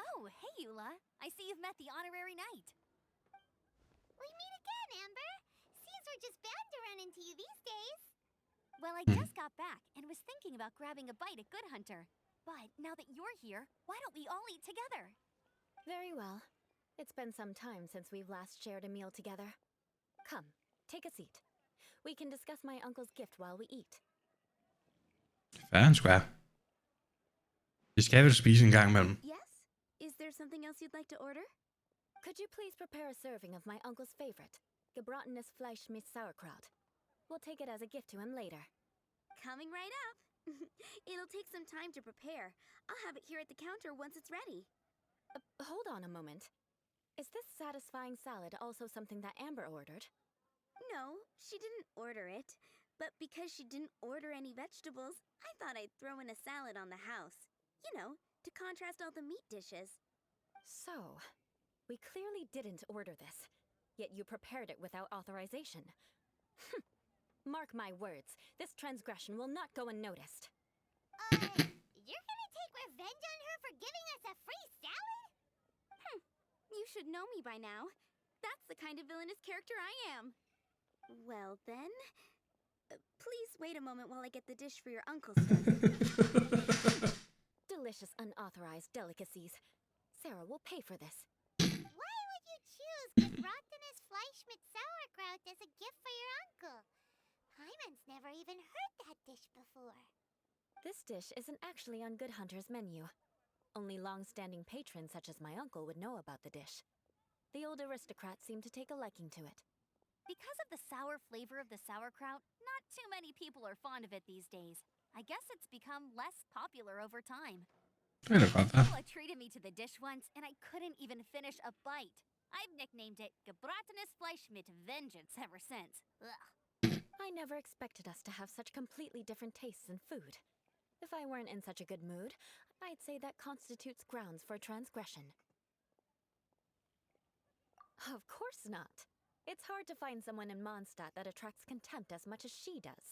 [SPEAKER 5] Oh, hey, Eula. I see you've met the honorary knight.
[SPEAKER 2] We meet again, Amber. Seems we're just bound to run into you these days.
[SPEAKER 5] Well, I just got back and was thinking about grabbing a bite at Good Hunter. But now that you're here, why don't we all eat together?
[SPEAKER 6] Very well. It's been some time since we've last shared a meal together. Come, take a seat. We can discuss my uncle's gift while we eat.
[SPEAKER 3] Fair square. Vi skal vel spise en gang imellem.
[SPEAKER 5] Yes? Is there something else you'd like to order?
[SPEAKER 6] Could you please prepare a serving of my uncle's favorite, gebratenes Fleisch mit Sauerkraut? We'll take it as a gift to him later.
[SPEAKER 5] Coming right up. It'll take some time to prepare. I'll have it here at the counter once it's ready.
[SPEAKER 6] Hold on a moment. Is this satisfying salad also something that Amber ordered?
[SPEAKER 5] No, she didn't order it. But because she didn't order any vegetables, I thought I'd throw in a salad on the house. You know, to contrast all the meat dishes.
[SPEAKER 6] So, we clearly didn't order this, yet you prepared it without authorization. Mark my words, this transgression will not go unnoticed.
[SPEAKER 2] You're gonna take revenge on her for giving us a free salad?
[SPEAKER 5] You should know me by now. That's the kind of villainous character I am. Well then, please wait a moment while I get the dish for your uncle's family.
[SPEAKER 6] Delicious unauthorized delicacies. Sarah will pay for this.
[SPEAKER 2] Why would you choose gebratenes Fleisch mit Sauerkraut as a gift for your uncle? Paimon's never even heard that dish before.
[SPEAKER 6] This dish isn't actually on Good Hunter's menu. Only long-standing patrons such as my uncle would know about the dish. The old aristocrat seemed to take a liking to it.
[SPEAKER 5] Because of the sour flavor of the sauerkraut, not too many people are fond of it these days. I guess it's become less popular over time.
[SPEAKER 3] Det er da godt, hva'?
[SPEAKER 5] Eula treated me to the dish once, and I couldn't even finish a bite. I've nicknamed it gebratenes Fleisch mit Vengeance ever since. Ugh.
[SPEAKER 6] I never expected us to have such completely different tastes in food. If I weren't in such a good mood, I'd say that constitutes grounds for transgression. Of course not. It's hard to find someone in Mondstadt that attracts contempt as much as she does.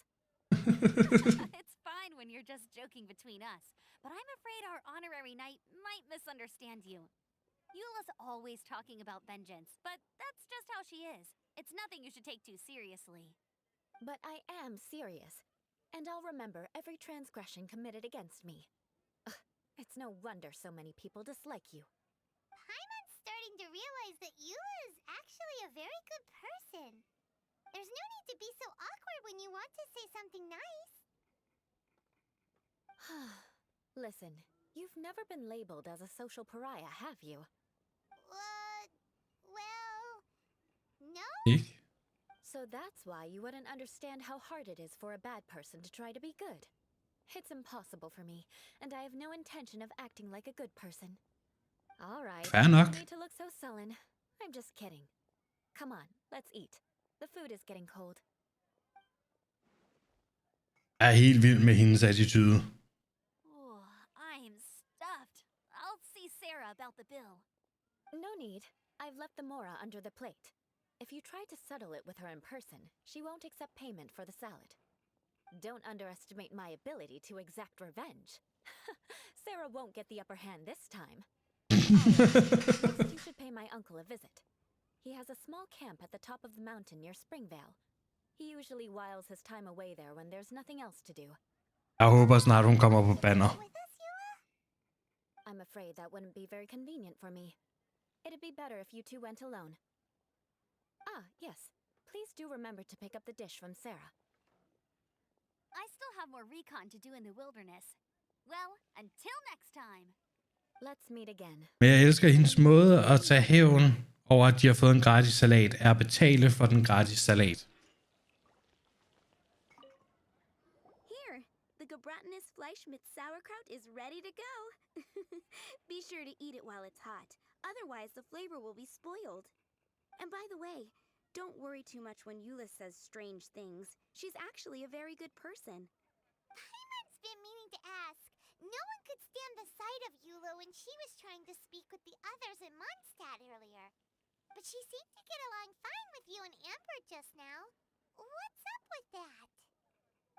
[SPEAKER 5] It's fine when you're just joking between us, but I'm afraid our honorary knight might misunderstand you. Eula's always talking about vengeance, but that's just how she is. It's nothing you should take too seriously.
[SPEAKER 6] But I am serious, and I'll remember every transgression committed against me. Ugh, it's no wonder so many people dislike you.
[SPEAKER 2] Paimon's starting to realize that Eula is actually a very good person. There's no need to be so awkward when you want to say something nice.
[SPEAKER 6] Listen, you've never been labeled as a social pariah, have you?
[SPEAKER 2] Well, no?
[SPEAKER 3] Ikke?
[SPEAKER 6] So that's why you wouldn't understand how hard it is for a bad person to try to be good. It's impossible for me, and I have no intention of acting like a good person. All right,
[SPEAKER 3] Fair
[SPEAKER 6] no
[SPEAKER 3] nok.
[SPEAKER 6] need to look so sullen. I'm just kidding. Come on, let's eat. The food is getting cold.
[SPEAKER 3] Jeg er helt vild med hendes attitude.
[SPEAKER 5] Oh, I'm stuffed. I'll see Sarah about the bill.
[SPEAKER 6] No need. I've left the mora under the plate. If you try to settle it with her in person, she won't accept payment for the salad. Don't underestimate my ability to exact revenge. Sarah won't get the upper hand this time. Next, you should pay my uncle a visit. He has a small camp at the top of the mountain near Springvale. He usually whiles his time away there when there's nothing else to do.
[SPEAKER 3] Jeg håber snart, hun kommer på banner.
[SPEAKER 2] With us, Eula?
[SPEAKER 6] I'm afraid that wouldn't be very convenient for me. It'd be better if you two went alone. Ah, yes. Please do remember to pick up the dish from Sarah.
[SPEAKER 5] I still have more recon to do in the wilderness. Well, until next time.
[SPEAKER 6] Let's meet again.
[SPEAKER 3] Men jeg elsker hendes måde at tage hævn over, at de har fået en gratis salat, er at betale for den gratis salat.
[SPEAKER 9] gebratenes Fleisch mit sauerkraut is ready to go. Be sure to eat it while it's hot. Otherwise, the flavor will be spoiled. And by the way, don't worry too much when Eula says strange things. She's actually a very good person.
[SPEAKER 2] Paimon's been meaning to ask. No one could stand the sight of Eula when she was trying to speak with the others in Mondstadt earlier. But she seemed to get along fine with you and Amber just now. What's up with that?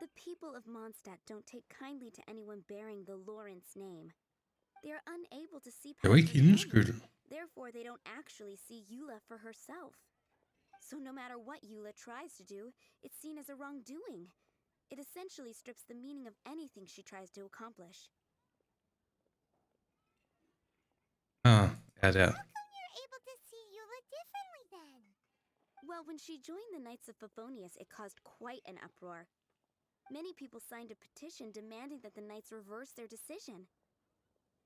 [SPEAKER 9] The people of Mondstadt don't take kindly to anyone bearing the Lawrence name. They are unable to see
[SPEAKER 3] Det var
[SPEAKER 9] past
[SPEAKER 3] ikke
[SPEAKER 9] their
[SPEAKER 3] hendes
[SPEAKER 9] name.
[SPEAKER 3] skyld.
[SPEAKER 9] Therefore, they don't actually see Eula for herself. So no matter what Eula tries to do, it's seen as a wrongdoing. It essentially strips the meaning of anything she tries to accomplish.
[SPEAKER 3] Ja, der.
[SPEAKER 2] How come you're able to see Eula differently then?
[SPEAKER 9] Well, when she joined the Knights of Favonius, it caused quite an uproar. Many people signed a petition demanding that the Knights reverse their decision.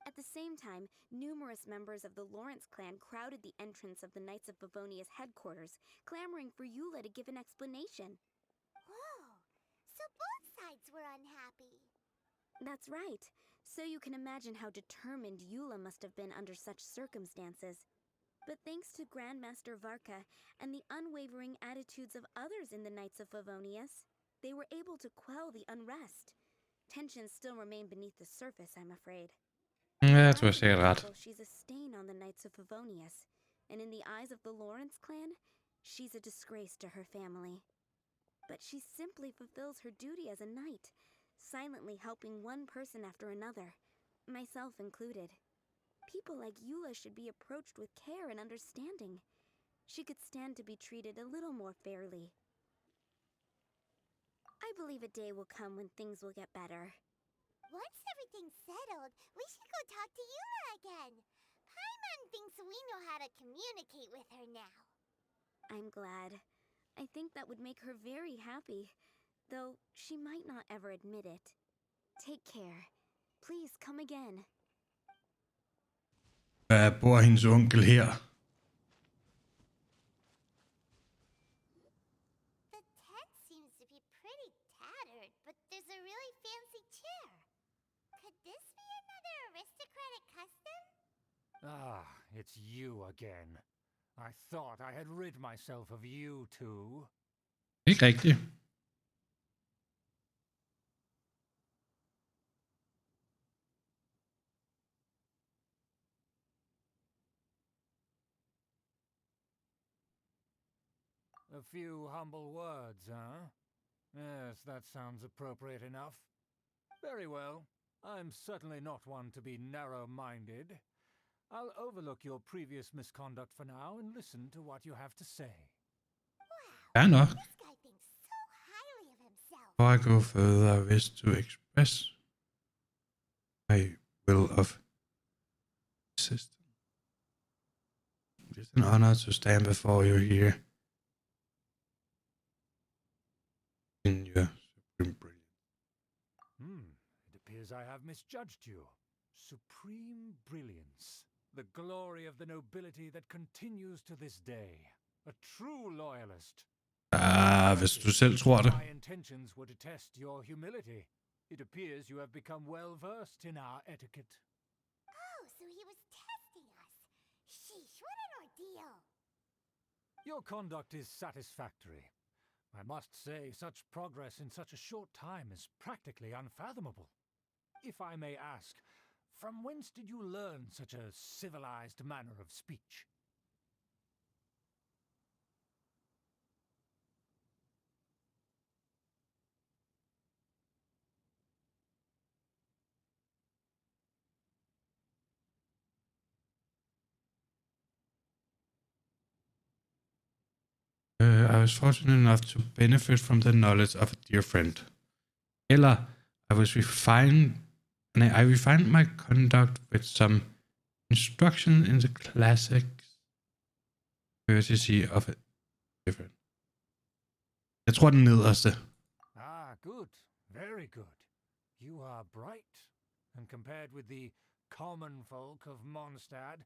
[SPEAKER 9] At the same time, numerous members of the Lawrence clan crowded the entrance of the Knights of Favonius headquarters, clamoring for Eula to give an explanation.
[SPEAKER 2] Whoa, so both sides were unhappy.
[SPEAKER 9] That's right. So you can imagine how determined Eula must have been under such circumstances. But thanks to Grandmaster Varka and the unwavering attitudes of others in the Knights of Favonius, they were able to quell the unrest. Tensions still remain beneath the surface, I'm afraid.
[SPEAKER 3] Ja, jeg tror
[SPEAKER 9] In the eyes of
[SPEAKER 3] sikkert
[SPEAKER 9] the
[SPEAKER 3] ret.
[SPEAKER 9] people, she's a stain on the Knights of Favonius, and in the eyes of the Lawrence clan, she's a disgrace to her family. But she simply fulfills her duty as a knight, silently helping one person after another, myself included. People like Eula should be approached with care and understanding. She could stand to be treated a little more fairly. I believe a day will come when things will get better.
[SPEAKER 2] Once everything's settled, we should go talk to Eula again. Paimon thinks we know how to communicate with her now.
[SPEAKER 9] I'm glad. I think that would make her very happy, though she might not ever admit it. Take care. Please come again.
[SPEAKER 3] Bor hendes onkel her?
[SPEAKER 2] The tent seems to be pretty tattered, but there's a really fancy chair. Could this be another aristocratic custom?
[SPEAKER 4] Ah, it's you again. I thought I had rid myself of you two.
[SPEAKER 3] Ikke rigtigt.
[SPEAKER 4] A few humble words, huh? Yes, that sounds appropriate enough. Very well. I'm certainly not one to be narrow-minded. I'll overlook your previous misconduct for now and listen to what you have to say.
[SPEAKER 3] Fair nok.
[SPEAKER 2] This guy thinks so highly of himself.
[SPEAKER 3] Before I go further, I wish to express my will of assistance. It is an honor to stand before you here in your supreme brilliance.
[SPEAKER 4] It appears I have misjudged you. Supreme brilliance. The glory of the nobility that continues to this day. A true loyalist.
[SPEAKER 3] Hvis du selv tror det.
[SPEAKER 4] My intentions were to test your humility. It appears you have become well versed in our etiquette.
[SPEAKER 2] Oh, so he was testing us. Sheesh, what an ordeal.
[SPEAKER 4] Your conduct is satisfactory. I must say, such progress in such a short time is practically unfathomable. If I may ask, from whence did you learn such a civilized manner of speech?
[SPEAKER 3] I was fortunate enough to benefit from the knowledge of a dear friend. Eller, I refined my conduct with some instruction in the classics courtesy of a dear friend. Jeg tror den nederste.
[SPEAKER 4] Ah, good. Very good. You are bright, and compared with the common folk of Mondstadt,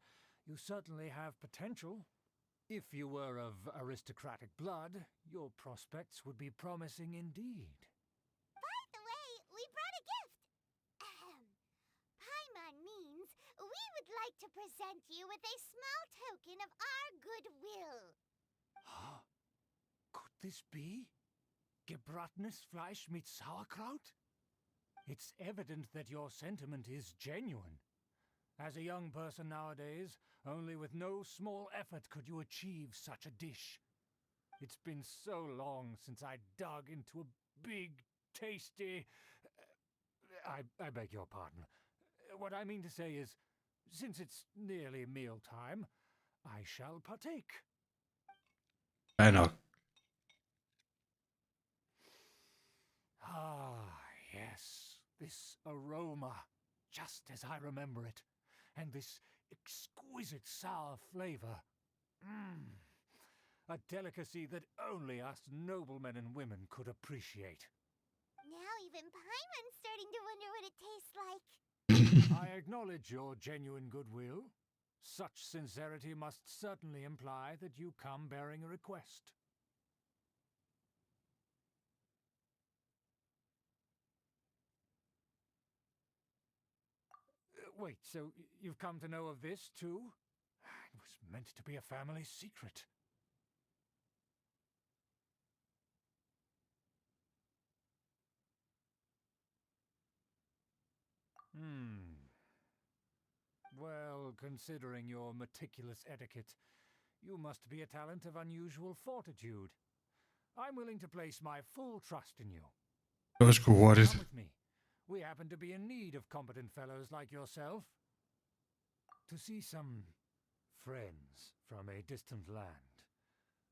[SPEAKER 4] you certainly have potential. If you were of aristocratic blood, your prospects would be promising indeed.
[SPEAKER 2] By the way, we brought a would like to present you with a small token of our goodwill.
[SPEAKER 4] Huh? Could this be? Gebratenes Fleisch mit Sauerkraut? It's evident that your sentiment is genuine. As a young person nowadays, only with no small effort could you achieve such a dish. It's been so long since I dug into a big, tasty... I beg your pardon. What I mean to say is, since it's nearly mealtime, I shall partake.
[SPEAKER 3] Fair nok.
[SPEAKER 4] Ah, yes. This aroma, just as I remember it. And this exquisite sour flavor. Mmm. A delicacy that only us noblemen and women could appreciate.
[SPEAKER 2] Now even Paimon's starting to wonder what it tastes like.
[SPEAKER 4] I acknowledge your genuine goodwill. Such sincerity must certainly imply that you come bearing a request. Wait, so you've come to know of this, too? It was meant to be a family secret. Well, considering your meticulous etiquette, you must be a talent of unusual fortitude. I'm willing to place my full trust in you.
[SPEAKER 3] Det var sgu hurtigt.
[SPEAKER 4] Come with me. We happen to be in need of competent fellows like yourself. To see some friends from a distant land.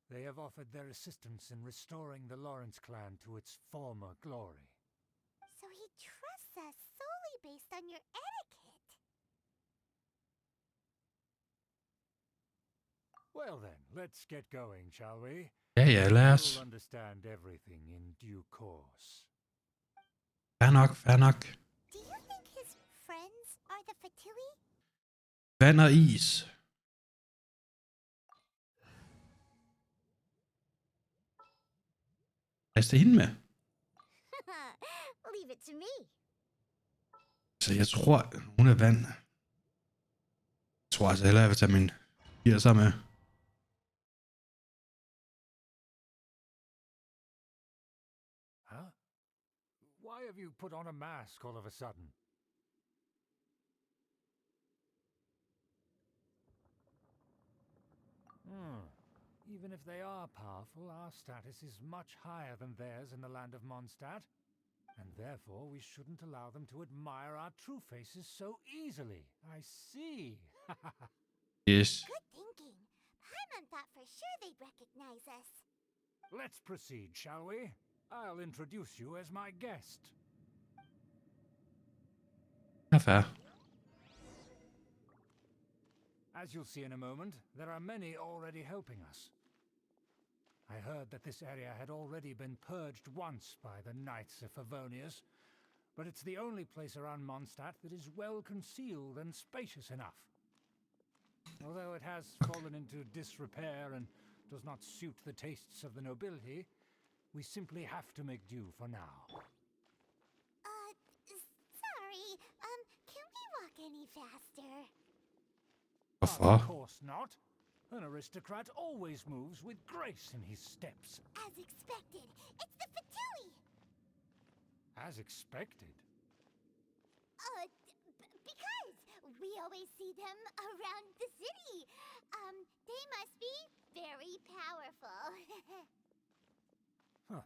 [SPEAKER 4] They have offered their assistance in restoring the Lawrence clan to its former glory.
[SPEAKER 2] So he trusts us solely based on your etiquette.
[SPEAKER 4] Well then, let's get going, shall we?
[SPEAKER 3] Ja, lad os.
[SPEAKER 4] You'll understand everything in due course.
[SPEAKER 3] Fair nok, fair nok.
[SPEAKER 2] Do you think his friends are the Fatui?
[SPEAKER 3] Vand og is. Lad os tage hende med.
[SPEAKER 2] Leave it to me.
[SPEAKER 3] Så jeg tror, hun er vand. Jeg tror altså hellere, jeg vil tage min 80'er med.
[SPEAKER 4] Huh? Why have you put on a mask all of a sudden? Even if they are powerful, our status is much higher than theirs in the land of Mondstadt. And therefore, we shouldn't allow them to admire our true faces so easily. I see.
[SPEAKER 3] Yes.
[SPEAKER 2] Good thinking. Paimon thought for sure they'd recognize us.
[SPEAKER 4] Let's proceed, shall we? I'll introduce you as my guest.
[SPEAKER 3] Ja, fair.
[SPEAKER 4] As you'll see in a moment, there are many already helping us. I heard that this area had already been purged once by the Knights of Favonius, but it's the only place around Mondstadt that is well concealed and spacious enough. Although it has fallen into disrepair and does not suit the tastes of the nobility, we simply have to make do for now.
[SPEAKER 2] Sorry, can we walk any faster?
[SPEAKER 3] Hvorfor?
[SPEAKER 4] Of course not. An aristocrat always moves with grace in his steps.
[SPEAKER 2] As expected, it's the Fatui!
[SPEAKER 4] As expected.
[SPEAKER 2] Because we always see them around the city. They must be very powerful.
[SPEAKER 4] Huh.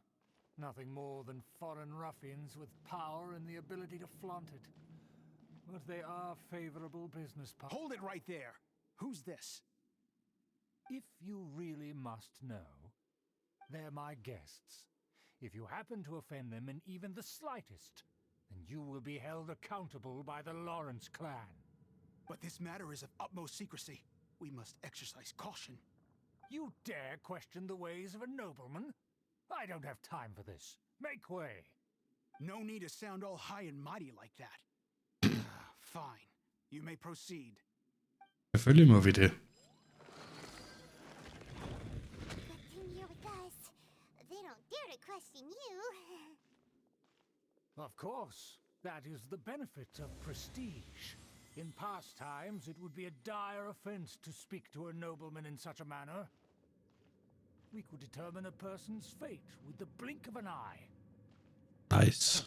[SPEAKER 4] Nothing more than foreign ruffians with power and the ability to flaunt it. But they are favorable business partners.
[SPEAKER 8] Hold it right there. Who's this?
[SPEAKER 4] If you really must know, they're my guests. If you happen to offend them in even the slightest, then you will be held accountable by the Lawrence clan.
[SPEAKER 8] But this matter is of utmost secrecy. We must exercise caution.
[SPEAKER 4] You dare question the ways of a nobleman? I don't have time for this. Make way.
[SPEAKER 8] No need to sound all high and mighty like that. Fine. You may proceed.
[SPEAKER 3] Selvfølgelig må vi det.
[SPEAKER 2] Good thing you're with us. They don't dare to question you.
[SPEAKER 4] Of course. That is the benefit of prestige. In past times, it would be a dire offense to speak to a nobleman in such a manner. We could determine a person's fate with the blink of an eye.
[SPEAKER 3] Nice.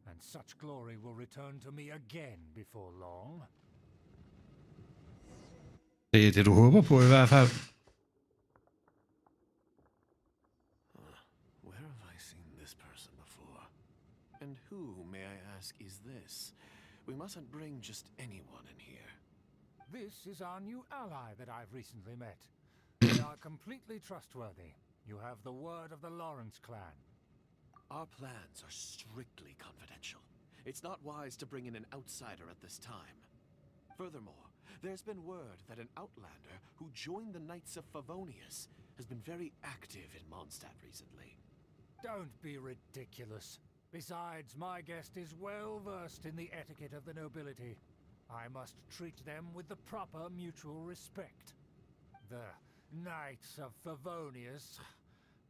[SPEAKER 4] And such glory will return to me again before long.
[SPEAKER 3] Det er det, du håber på i hvert fald.
[SPEAKER 10] Where have I seen this person before? And who, may I ask, is this? We mustn't bring just anyone in here.
[SPEAKER 4] This is our new ally that I've recently met. They are completely trustworthy. You have the word of the Lawrence clan.
[SPEAKER 10] Our plans are strictly confidential. It's not wise to bring in an outsider at this time. Furthermore, there's been word that an outlander who joined the Knights of Favonius has been very active in Mondstadt recently.
[SPEAKER 4] Don't be ridiculous. Besides, my guest is well versed in the etiquette of the nobility. I must treat them with the proper mutual respect. The Knights of Favonius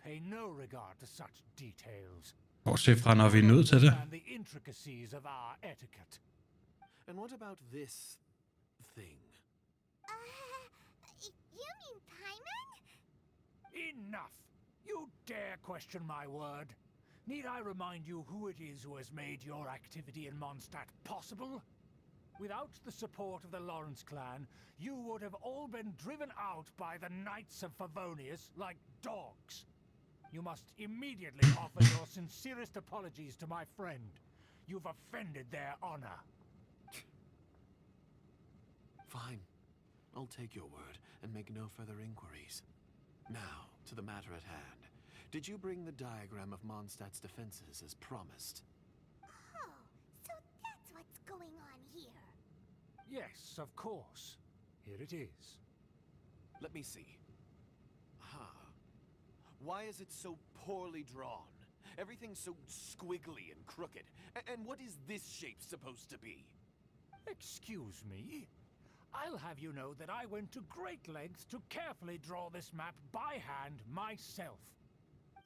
[SPEAKER 4] pay no regard to such details.
[SPEAKER 3] Bortset fra, når vi er nødt til det.
[SPEAKER 4] And the intricacies of our etiquette.
[SPEAKER 10] And what about this thing?
[SPEAKER 2] You mean Paimon?
[SPEAKER 4] Enough! You dare question my word? Need I remind you who it is who has made your activity in Mondstadt possible? Without the support of the Lawrence clan, you would have all been driven out by the Knights of Favonius like dogs. You must immediately offer your sincerest apologies to my friend. You've offended their honor.
[SPEAKER 10] Fine. I'll take your word and make no further inquiries. Now, to the matter at hand. Did you bring the diagram of Mondstadt's defenses as promised?
[SPEAKER 2] Oh, so that's what's going on here.
[SPEAKER 4] Yes, of course. Here it is.
[SPEAKER 10] Let me see. Why is it so poorly drawn? Everything's so squiggly and crooked. And what is this shape supposed to be?
[SPEAKER 4] Excuse me? I'll have you know that I went to great lengths to carefully draw this map by hand myself.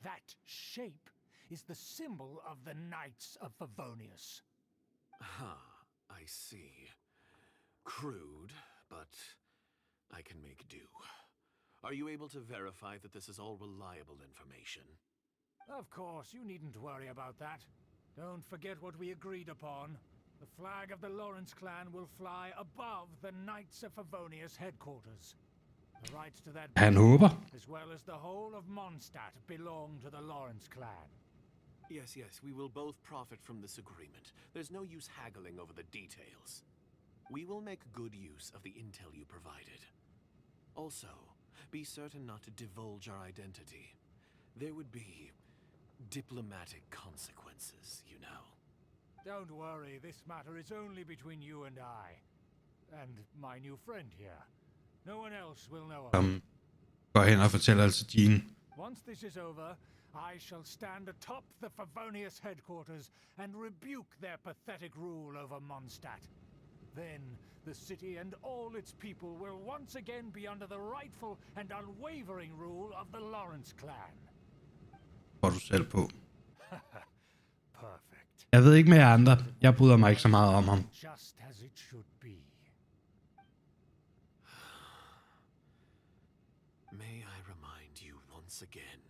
[SPEAKER 4] That shape is the symbol of the Knights of Favonius.
[SPEAKER 10] I see. Crude, but I can make do. Are you able to verify that this is all reliable information?
[SPEAKER 4] Of course, you needn't worry about that. Don't forget what we agreed upon. The flag of the Lawrence clan will fly above the Knights of Favonius headquarters. The rights to that
[SPEAKER 3] Han håber.
[SPEAKER 4] as well as the whole of Mondstadt belong to the Lawrence clan.
[SPEAKER 10] Yes, we will both profit from this agreement. There's no use haggling over the details. We will make good use of the intel you provided. Also, be certain not to divulge our identity. There would be diplomatic consequences, you know.
[SPEAKER 4] Don't worry, this matter is only between you and I. And my new friend here. No one else will know of it.
[SPEAKER 3] Går hen og fortæller altså Jean.
[SPEAKER 4] Once this is over, I shall stand atop the Favonius headquarters and rebuke their pathetic rule over Mondstadt. Then, the city and all its people will once again be under the rightful and unwavering rule of the Lawrence clan.
[SPEAKER 3] Går du selv på.
[SPEAKER 4] Perfect.
[SPEAKER 3] Jeg ved ikke med jer andre. Jeg bryder mig ikke så meget om ham.
[SPEAKER 4] Just as it should be.
[SPEAKER 10] May I remind you once again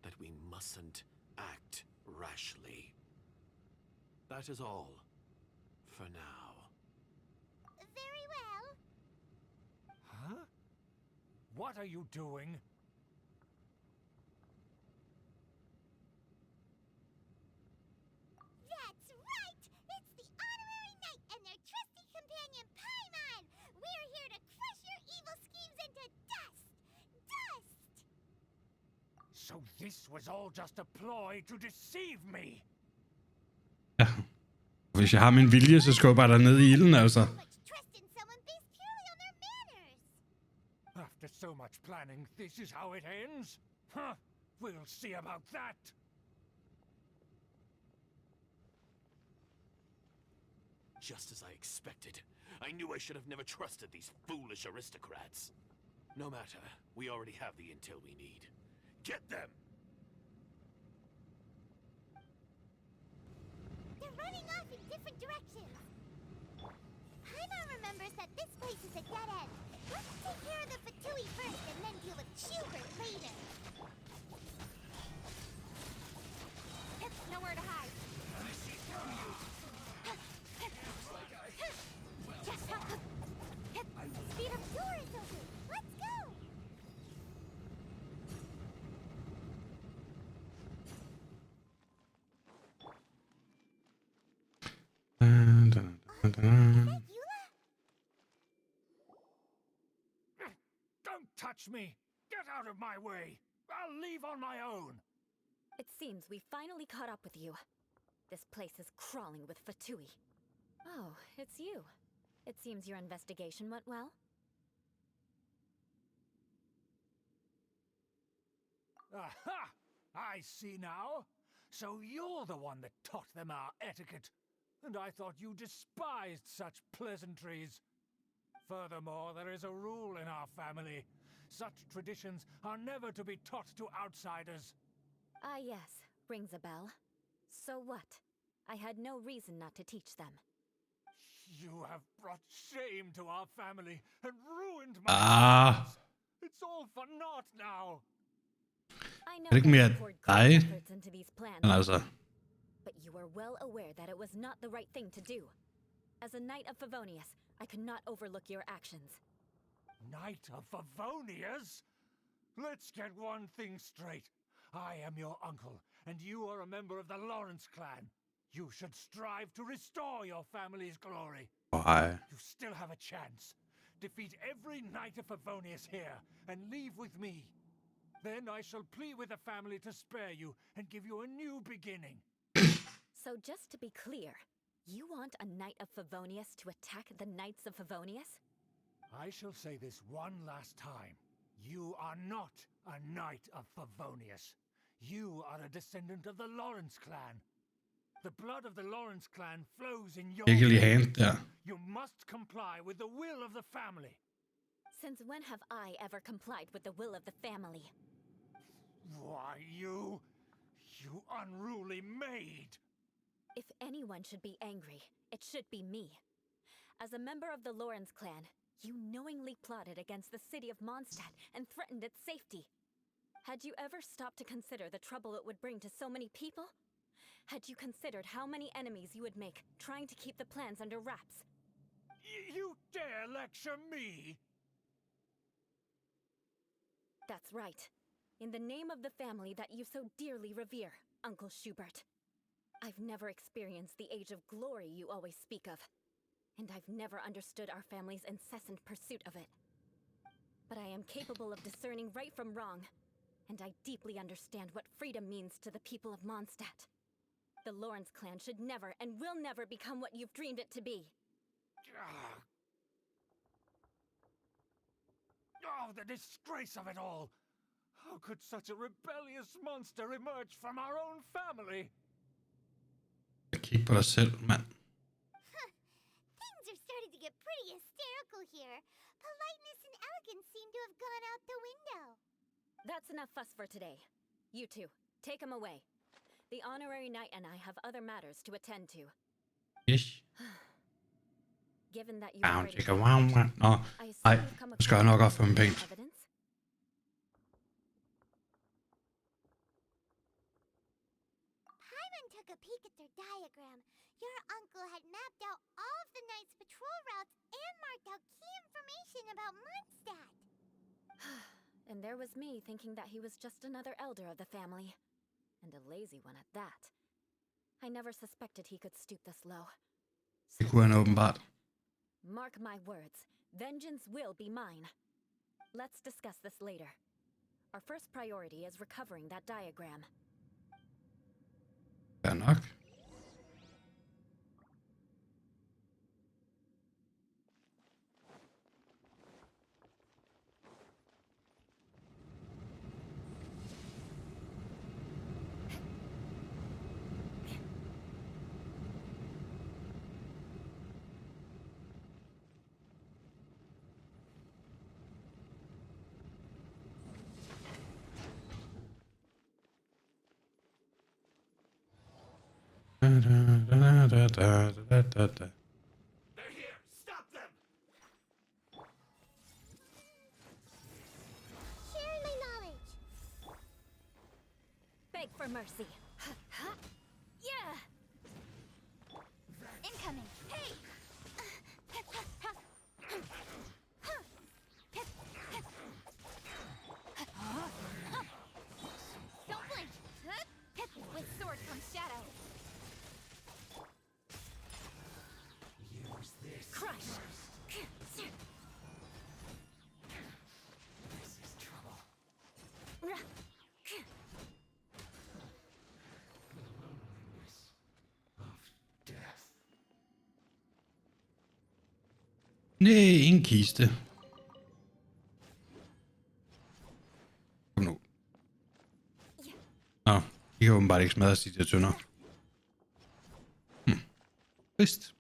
[SPEAKER 10] that we mustn't act rashly. That is all. For now.
[SPEAKER 2] Very well.
[SPEAKER 4] Huh? What are you doing?
[SPEAKER 2] That's right! It's the honorary knight and their trusty companion Paimon! We're here to crush your evil schemes into dust! Dust!
[SPEAKER 4] So this was all just a ploy to deceive me!
[SPEAKER 3] Ja. Hvis jeg har min vilje, så skubber jeg dig ned i ilden, altså.
[SPEAKER 2] So much trust in someone based purely on their manners!
[SPEAKER 4] After so much planning, this is how it ends? Huh? We'll see about that!
[SPEAKER 10] Just as I expected. I knew I should have never trusted these foolish aristocrats. No matter, we already have the intel we need. Get them!
[SPEAKER 2] They're running off in different directions. Paimon Paimon remembers that this place is a dead end. Let's take care of the Fatui first and then deal with Schubert later.
[SPEAKER 5] Nowhere to hide.
[SPEAKER 2] Speed up door is open. Let's go.
[SPEAKER 3] Dun, dun, dun, dun.
[SPEAKER 2] Eula?
[SPEAKER 4] Don't touch me! Get out of my way! I'll leave on my own!
[SPEAKER 6] It seems we finally caught up with you. This place is crawling with Fatui. Oh, it's you. It seems your investigation went well.
[SPEAKER 4] Aha! I see now. So you're the one that taught them our etiquette. And I thought you despised such pleasantries. Furthermore, there is a rule in our family. Such traditions are never to be taught to outsiders.
[SPEAKER 6] Ah yes, rings a bell. So what? I had no reason not to teach them.
[SPEAKER 4] You have brought shame to our family and ruined my plans. It's all for naught now.
[SPEAKER 6] I know
[SPEAKER 3] Er det ikke
[SPEAKER 6] that
[SPEAKER 3] mere
[SPEAKER 6] you poured
[SPEAKER 3] dig?
[SPEAKER 6] great efforts into these plans,
[SPEAKER 3] Men altså,
[SPEAKER 6] but you were well aware that it was not the right thing to do. As a Knight of Favonius, I could not overlook your actions.
[SPEAKER 4] Knight of Favonius? Let's get one thing straight. I am your uncle, and you are a member of the Lawrence clan. You should strive to restore your family's glory.
[SPEAKER 3] why?
[SPEAKER 4] You still have a chance. Defeat every Knight of Favonius here, and leave with me. Then I shall plead with the family to spare you and give you a new beginning.
[SPEAKER 6] So just to be clear, you want a Knight of Favonius to attack the Knights of Favonius?
[SPEAKER 4] I shall say this one last time. You are not a Knight of Favonius. You are a descendant of the Lawrence clan. The blood of the Lawrence clan flows in your
[SPEAKER 3] Virkelig
[SPEAKER 4] veins.
[SPEAKER 3] hand der.
[SPEAKER 4] You must comply with the will of the family.
[SPEAKER 6] Since when have I ever complied with the will of the family?
[SPEAKER 4] Why, you unruly maid!
[SPEAKER 6] If anyone should be angry, it should be me. As a member of the Lawrence clan, you knowingly plotted against the city of Mondstadt and threatened its safety. Had you ever stopped to consider the trouble it would bring to so many people? Had you considered how many enemies you would make trying to keep the plans under wraps?
[SPEAKER 4] You dare lecture me?
[SPEAKER 6] That's right. In the name of the family that you so dearly revere, Uncle Schubert. I've never experienced the age of glory you always speak of. And I've never understood our family's incessant pursuit of it. But I am capable of discerning right from wrong. And I deeply understand what freedom means to the people of Mondstadt. The Lawrence clan should never and will never become what you've dreamed it to be.
[SPEAKER 4] Oh, the disgrace of it all! How could such a rebellious monster emerge from our own family?
[SPEAKER 3] Kig på dig selv, mand.
[SPEAKER 2] Things are starting to get pretty hysterical here. Politeness and elegance seem to have gone out the window.
[SPEAKER 6] That's enough fuss for today. You two, take him away. The honorary knight and I have other matters to attend to.
[SPEAKER 3] Yes.
[SPEAKER 6] Given that you
[SPEAKER 3] Wow,
[SPEAKER 6] already
[SPEAKER 3] chicka,
[SPEAKER 6] have
[SPEAKER 3] wow,
[SPEAKER 6] action,
[SPEAKER 3] wow. Nå,
[SPEAKER 6] I assume
[SPEAKER 3] nej,
[SPEAKER 6] you've come
[SPEAKER 3] nu skal jeg nok
[SPEAKER 6] across
[SPEAKER 3] ofre en penge.
[SPEAKER 6] evidence?
[SPEAKER 2] Paimon took a peek at their diagram. Your uncle had mapped out all of the Knight's patrol routes and marked out key information about Mondstadt.
[SPEAKER 6] And there was me thinking that he was just another elder of the family. And a lazy one at that. I never suspected he could stoop this low.
[SPEAKER 3] Det kunne han åbenbart.
[SPEAKER 6] Mark my words, vengeance will be mine. Let's discuss this later. Our first priority is recovering that diagram.
[SPEAKER 3] Fair nok.
[SPEAKER 10] They're here! Stop them!
[SPEAKER 6] mercy. Yeah.
[SPEAKER 5] Incoming. Hey! Don't blink. With sword comes shadow.
[SPEAKER 6] Crush.
[SPEAKER 4] This is trouble. Death.
[SPEAKER 3] Nej, en kiste. Kom nu. Nå, de kan åbenbart ikke smadres, de der tønder. Trist.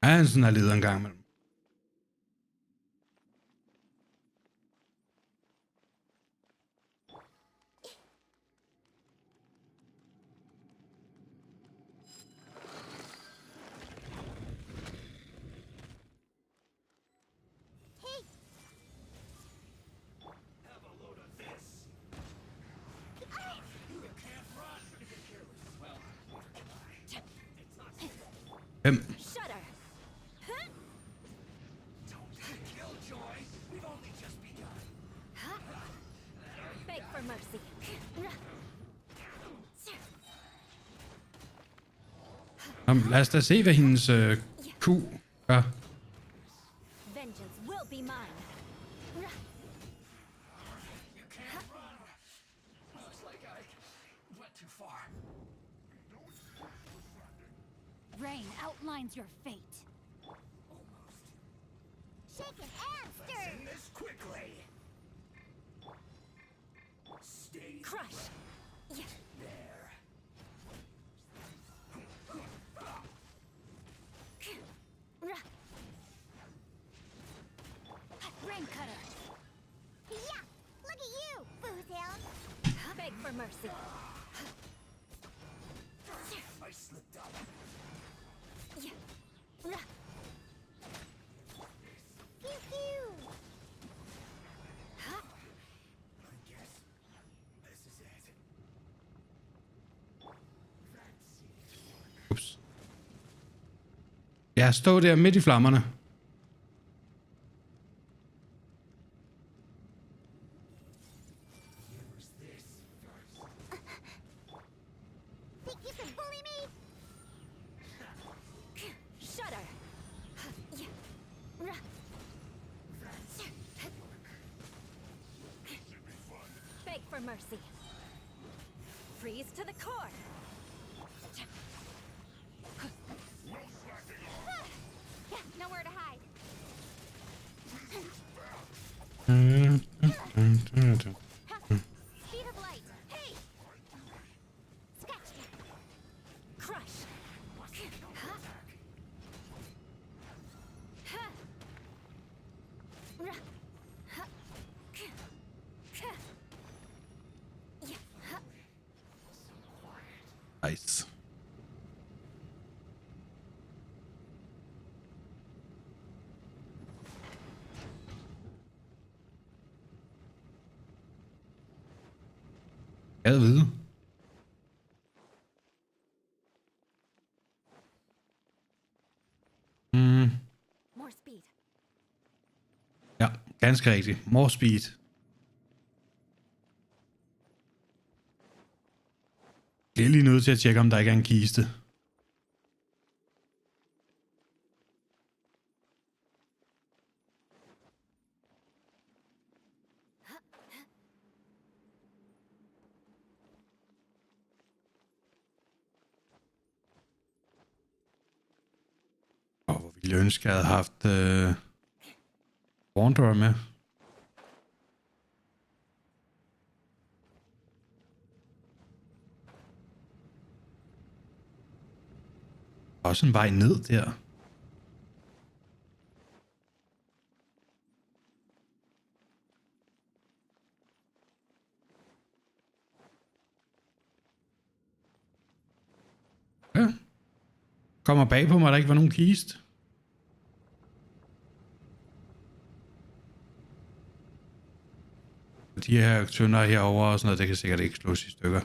[SPEAKER 3] Ja, han sådan har ledet en gang imellem.
[SPEAKER 4] Have a load of this. You can't run. Well, neither can I. It's not
[SPEAKER 3] Hvem?
[SPEAKER 6] Shudder.
[SPEAKER 4] Don't get killjoy. We've only just begun.
[SPEAKER 6] Beg for mercy.
[SPEAKER 3] Lad os da se, hvad hendes ku gør.
[SPEAKER 6] Vengeance will be mine.
[SPEAKER 4] You can't run. Looks like I went too far.
[SPEAKER 5] Rain outlines your fate.
[SPEAKER 2] Shaken and stirred.
[SPEAKER 4] End this quickly. Stay
[SPEAKER 6] Crush. Yeah.
[SPEAKER 4] there.
[SPEAKER 5] Rain cutter.
[SPEAKER 2] Yeah, look at you, Boozhound.
[SPEAKER 6] Beg for mercy.
[SPEAKER 4] I slipped up.
[SPEAKER 6] Yeah.
[SPEAKER 2] Pew pew.
[SPEAKER 4] I guess this is it.
[SPEAKER 3] Ups. Ja, stå der midt i flammerne.
[SPEAKER 2] Think you can bully me?
[SPEAKER 6] Shudder. Yeah. Beg for mercy. Freeze to the core.
[SPEAKER 5] Yeah, nowhere to hide. Speed of light. Hey! Scratch.
[SPEAKER 6] Crush.
[SPEAKER 3] Nice. Jeg ved vide.
[SPEAKER 6] More speed.
[SPEAKER 3] Ja, ganske rigtigt. More speed. Jeg er lige nødt til at tjekke, om der ikke er en kiste. Hvor ville jeg ønske, at jeg havde haft Wanderer med. Også en vej ned der. Ja. Kommer bag på mig, at der ikke var nogen kiste. De her tønder herovre og sådan noget, det kan sikkert ikke slås i stykker.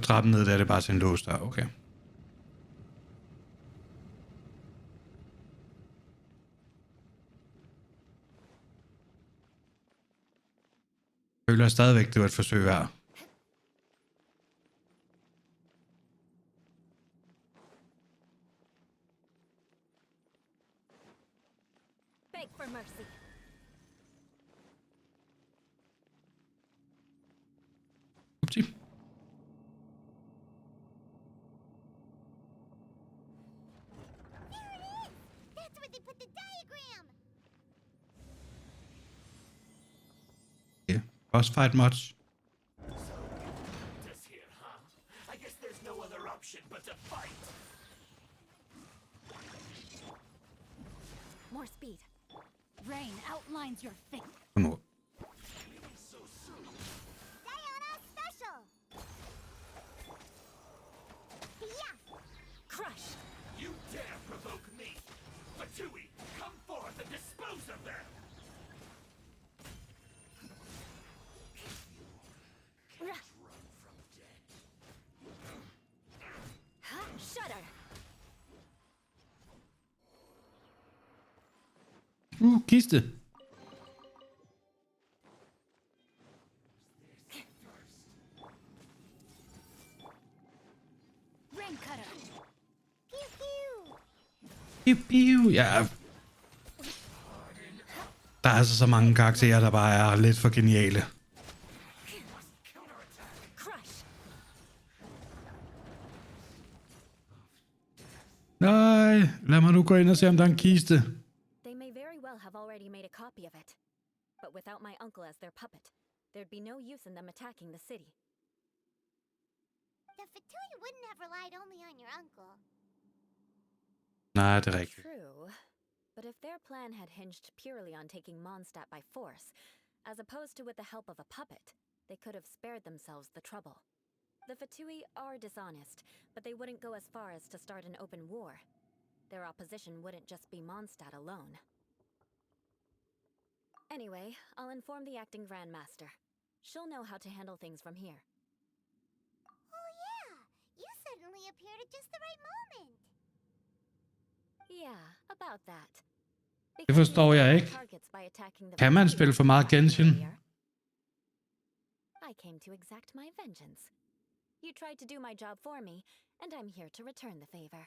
[SPEAKER 3] trappen ned, der er det bare til en lås der. Okay. Jeg føler stadigvæk, det var et forsøg her.
[SPEAKER 6] Beg for mercy.
[SPEAKER 3] Upsi.
[SPEAKER 2] There it is! That's where they put the diagram!
[SPEAKER 3] Okay. Boss fight much.
[SPEAKER 10] Just here, huh? I guess there's no other option but to fight.
[SPEAKER 6] More speed.
[SPEAKER 5] Rain outlines your fate.
[SPEAKER 3] Kom nu.
[SPEAKER 2] Diana Special! Yeah!
[SPEAKER 6] Crush.
[SPEAKER 10] You dare provoke me! Fatui, come forth and dispose of them!
[SPEAKER 6] Shudder.
[SPEAKER 3] Kiste.
[SPEAKER 5] Rain cutter.
[SPEAKER 2] Pew pew!
[SPEAKER 3] Piu, piu. Ja. Der er altså så mange karakterer, der bare er lidt for geniale.
[SPEAKER 6] Crush.
[SPEAKER 3] Nej, lad mig nu gå ind og se, om der er en kiste.
[SPEAKER 6] They may very well have already made a copy of it. But without my uncle as their puppet, there'd be no use in them attacking the city.
[SPEAKER 2] The Fatui wouldn't have relied only on your uncle.
[SPEAKER 3] Nej, det er rigtigt.
[SPEAKER 6] True. But if their plan had hinged purely on taking Mondstadt by force, as opposed to with the help of a puppet, they could have spared themselves the trouble. The Fatui are dishonest, but they wouldn't go as far as to start an open war. Their opposition wouldn't just be Mondstadt alone. Anyway, I'll inform the acting Grandmaster. She'll know how to handle things from here.
[SPEAKER 2] Oh yeah! You suddenly appeared at just the right moment!
[SPEAKER 6] Yeah, about that.
[SPEAKER 3] Det forstår jeg ikke. Kan man spille for meget Genshin?
[SPEAKER 6] I came to exact my vengeance. You tried to do my job for me, and I'm here to return the favor.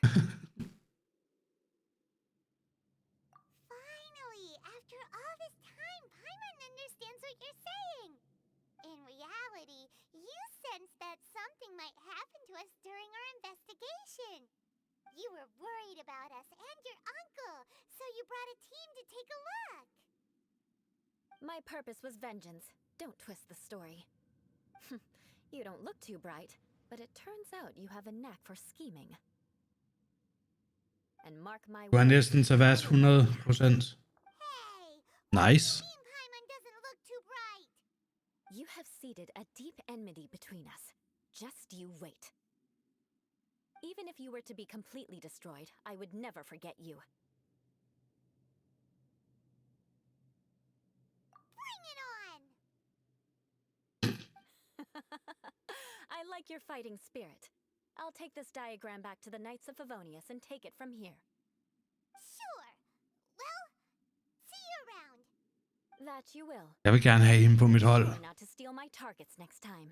[SPEAKER 2] Finally! After all this time, Paimon understands what you're saying! In reality, you sensed that something might happen to us during our investigation. You were worried about us and your uncle, so you brought a team to take a look.
[SPEAKER 6] My purpose was vengeance. Don't twist the story. You don't look too bright, but it turns out you have a knack for scheming. And mark my
[SPEAKER 3] Du har
[SPEAKER 6] words,
[SPEAKER 3] næsten så været 100%.
[SPEAKER 2] Hey!
[SPEAKER 3] Nice.
[SPEAKER 2] Paimon doesn't look too bright!
[SPEAKER 6] you have seeded a deep enmity between us. Just you wait. Even if you were to be completely destroyed, I would never forget you.
[SPEAKER 2] Bring it on!
[SPEAKER 6] I like your fighting spirit. I'll take this diagram back to the Knights of Favonius and take it from here.
[SPEAKER 2] Sure. Well, see you around.
[SPEAKER 6] That you will.
[SPEAKER 3] Jeg vil gerne have hende på mit hold.
[SPEAKER 6] Sure not to steal my targets next time.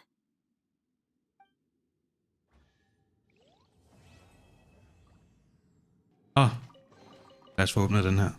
[SPEAKER 3] Lad os få åbnet den her.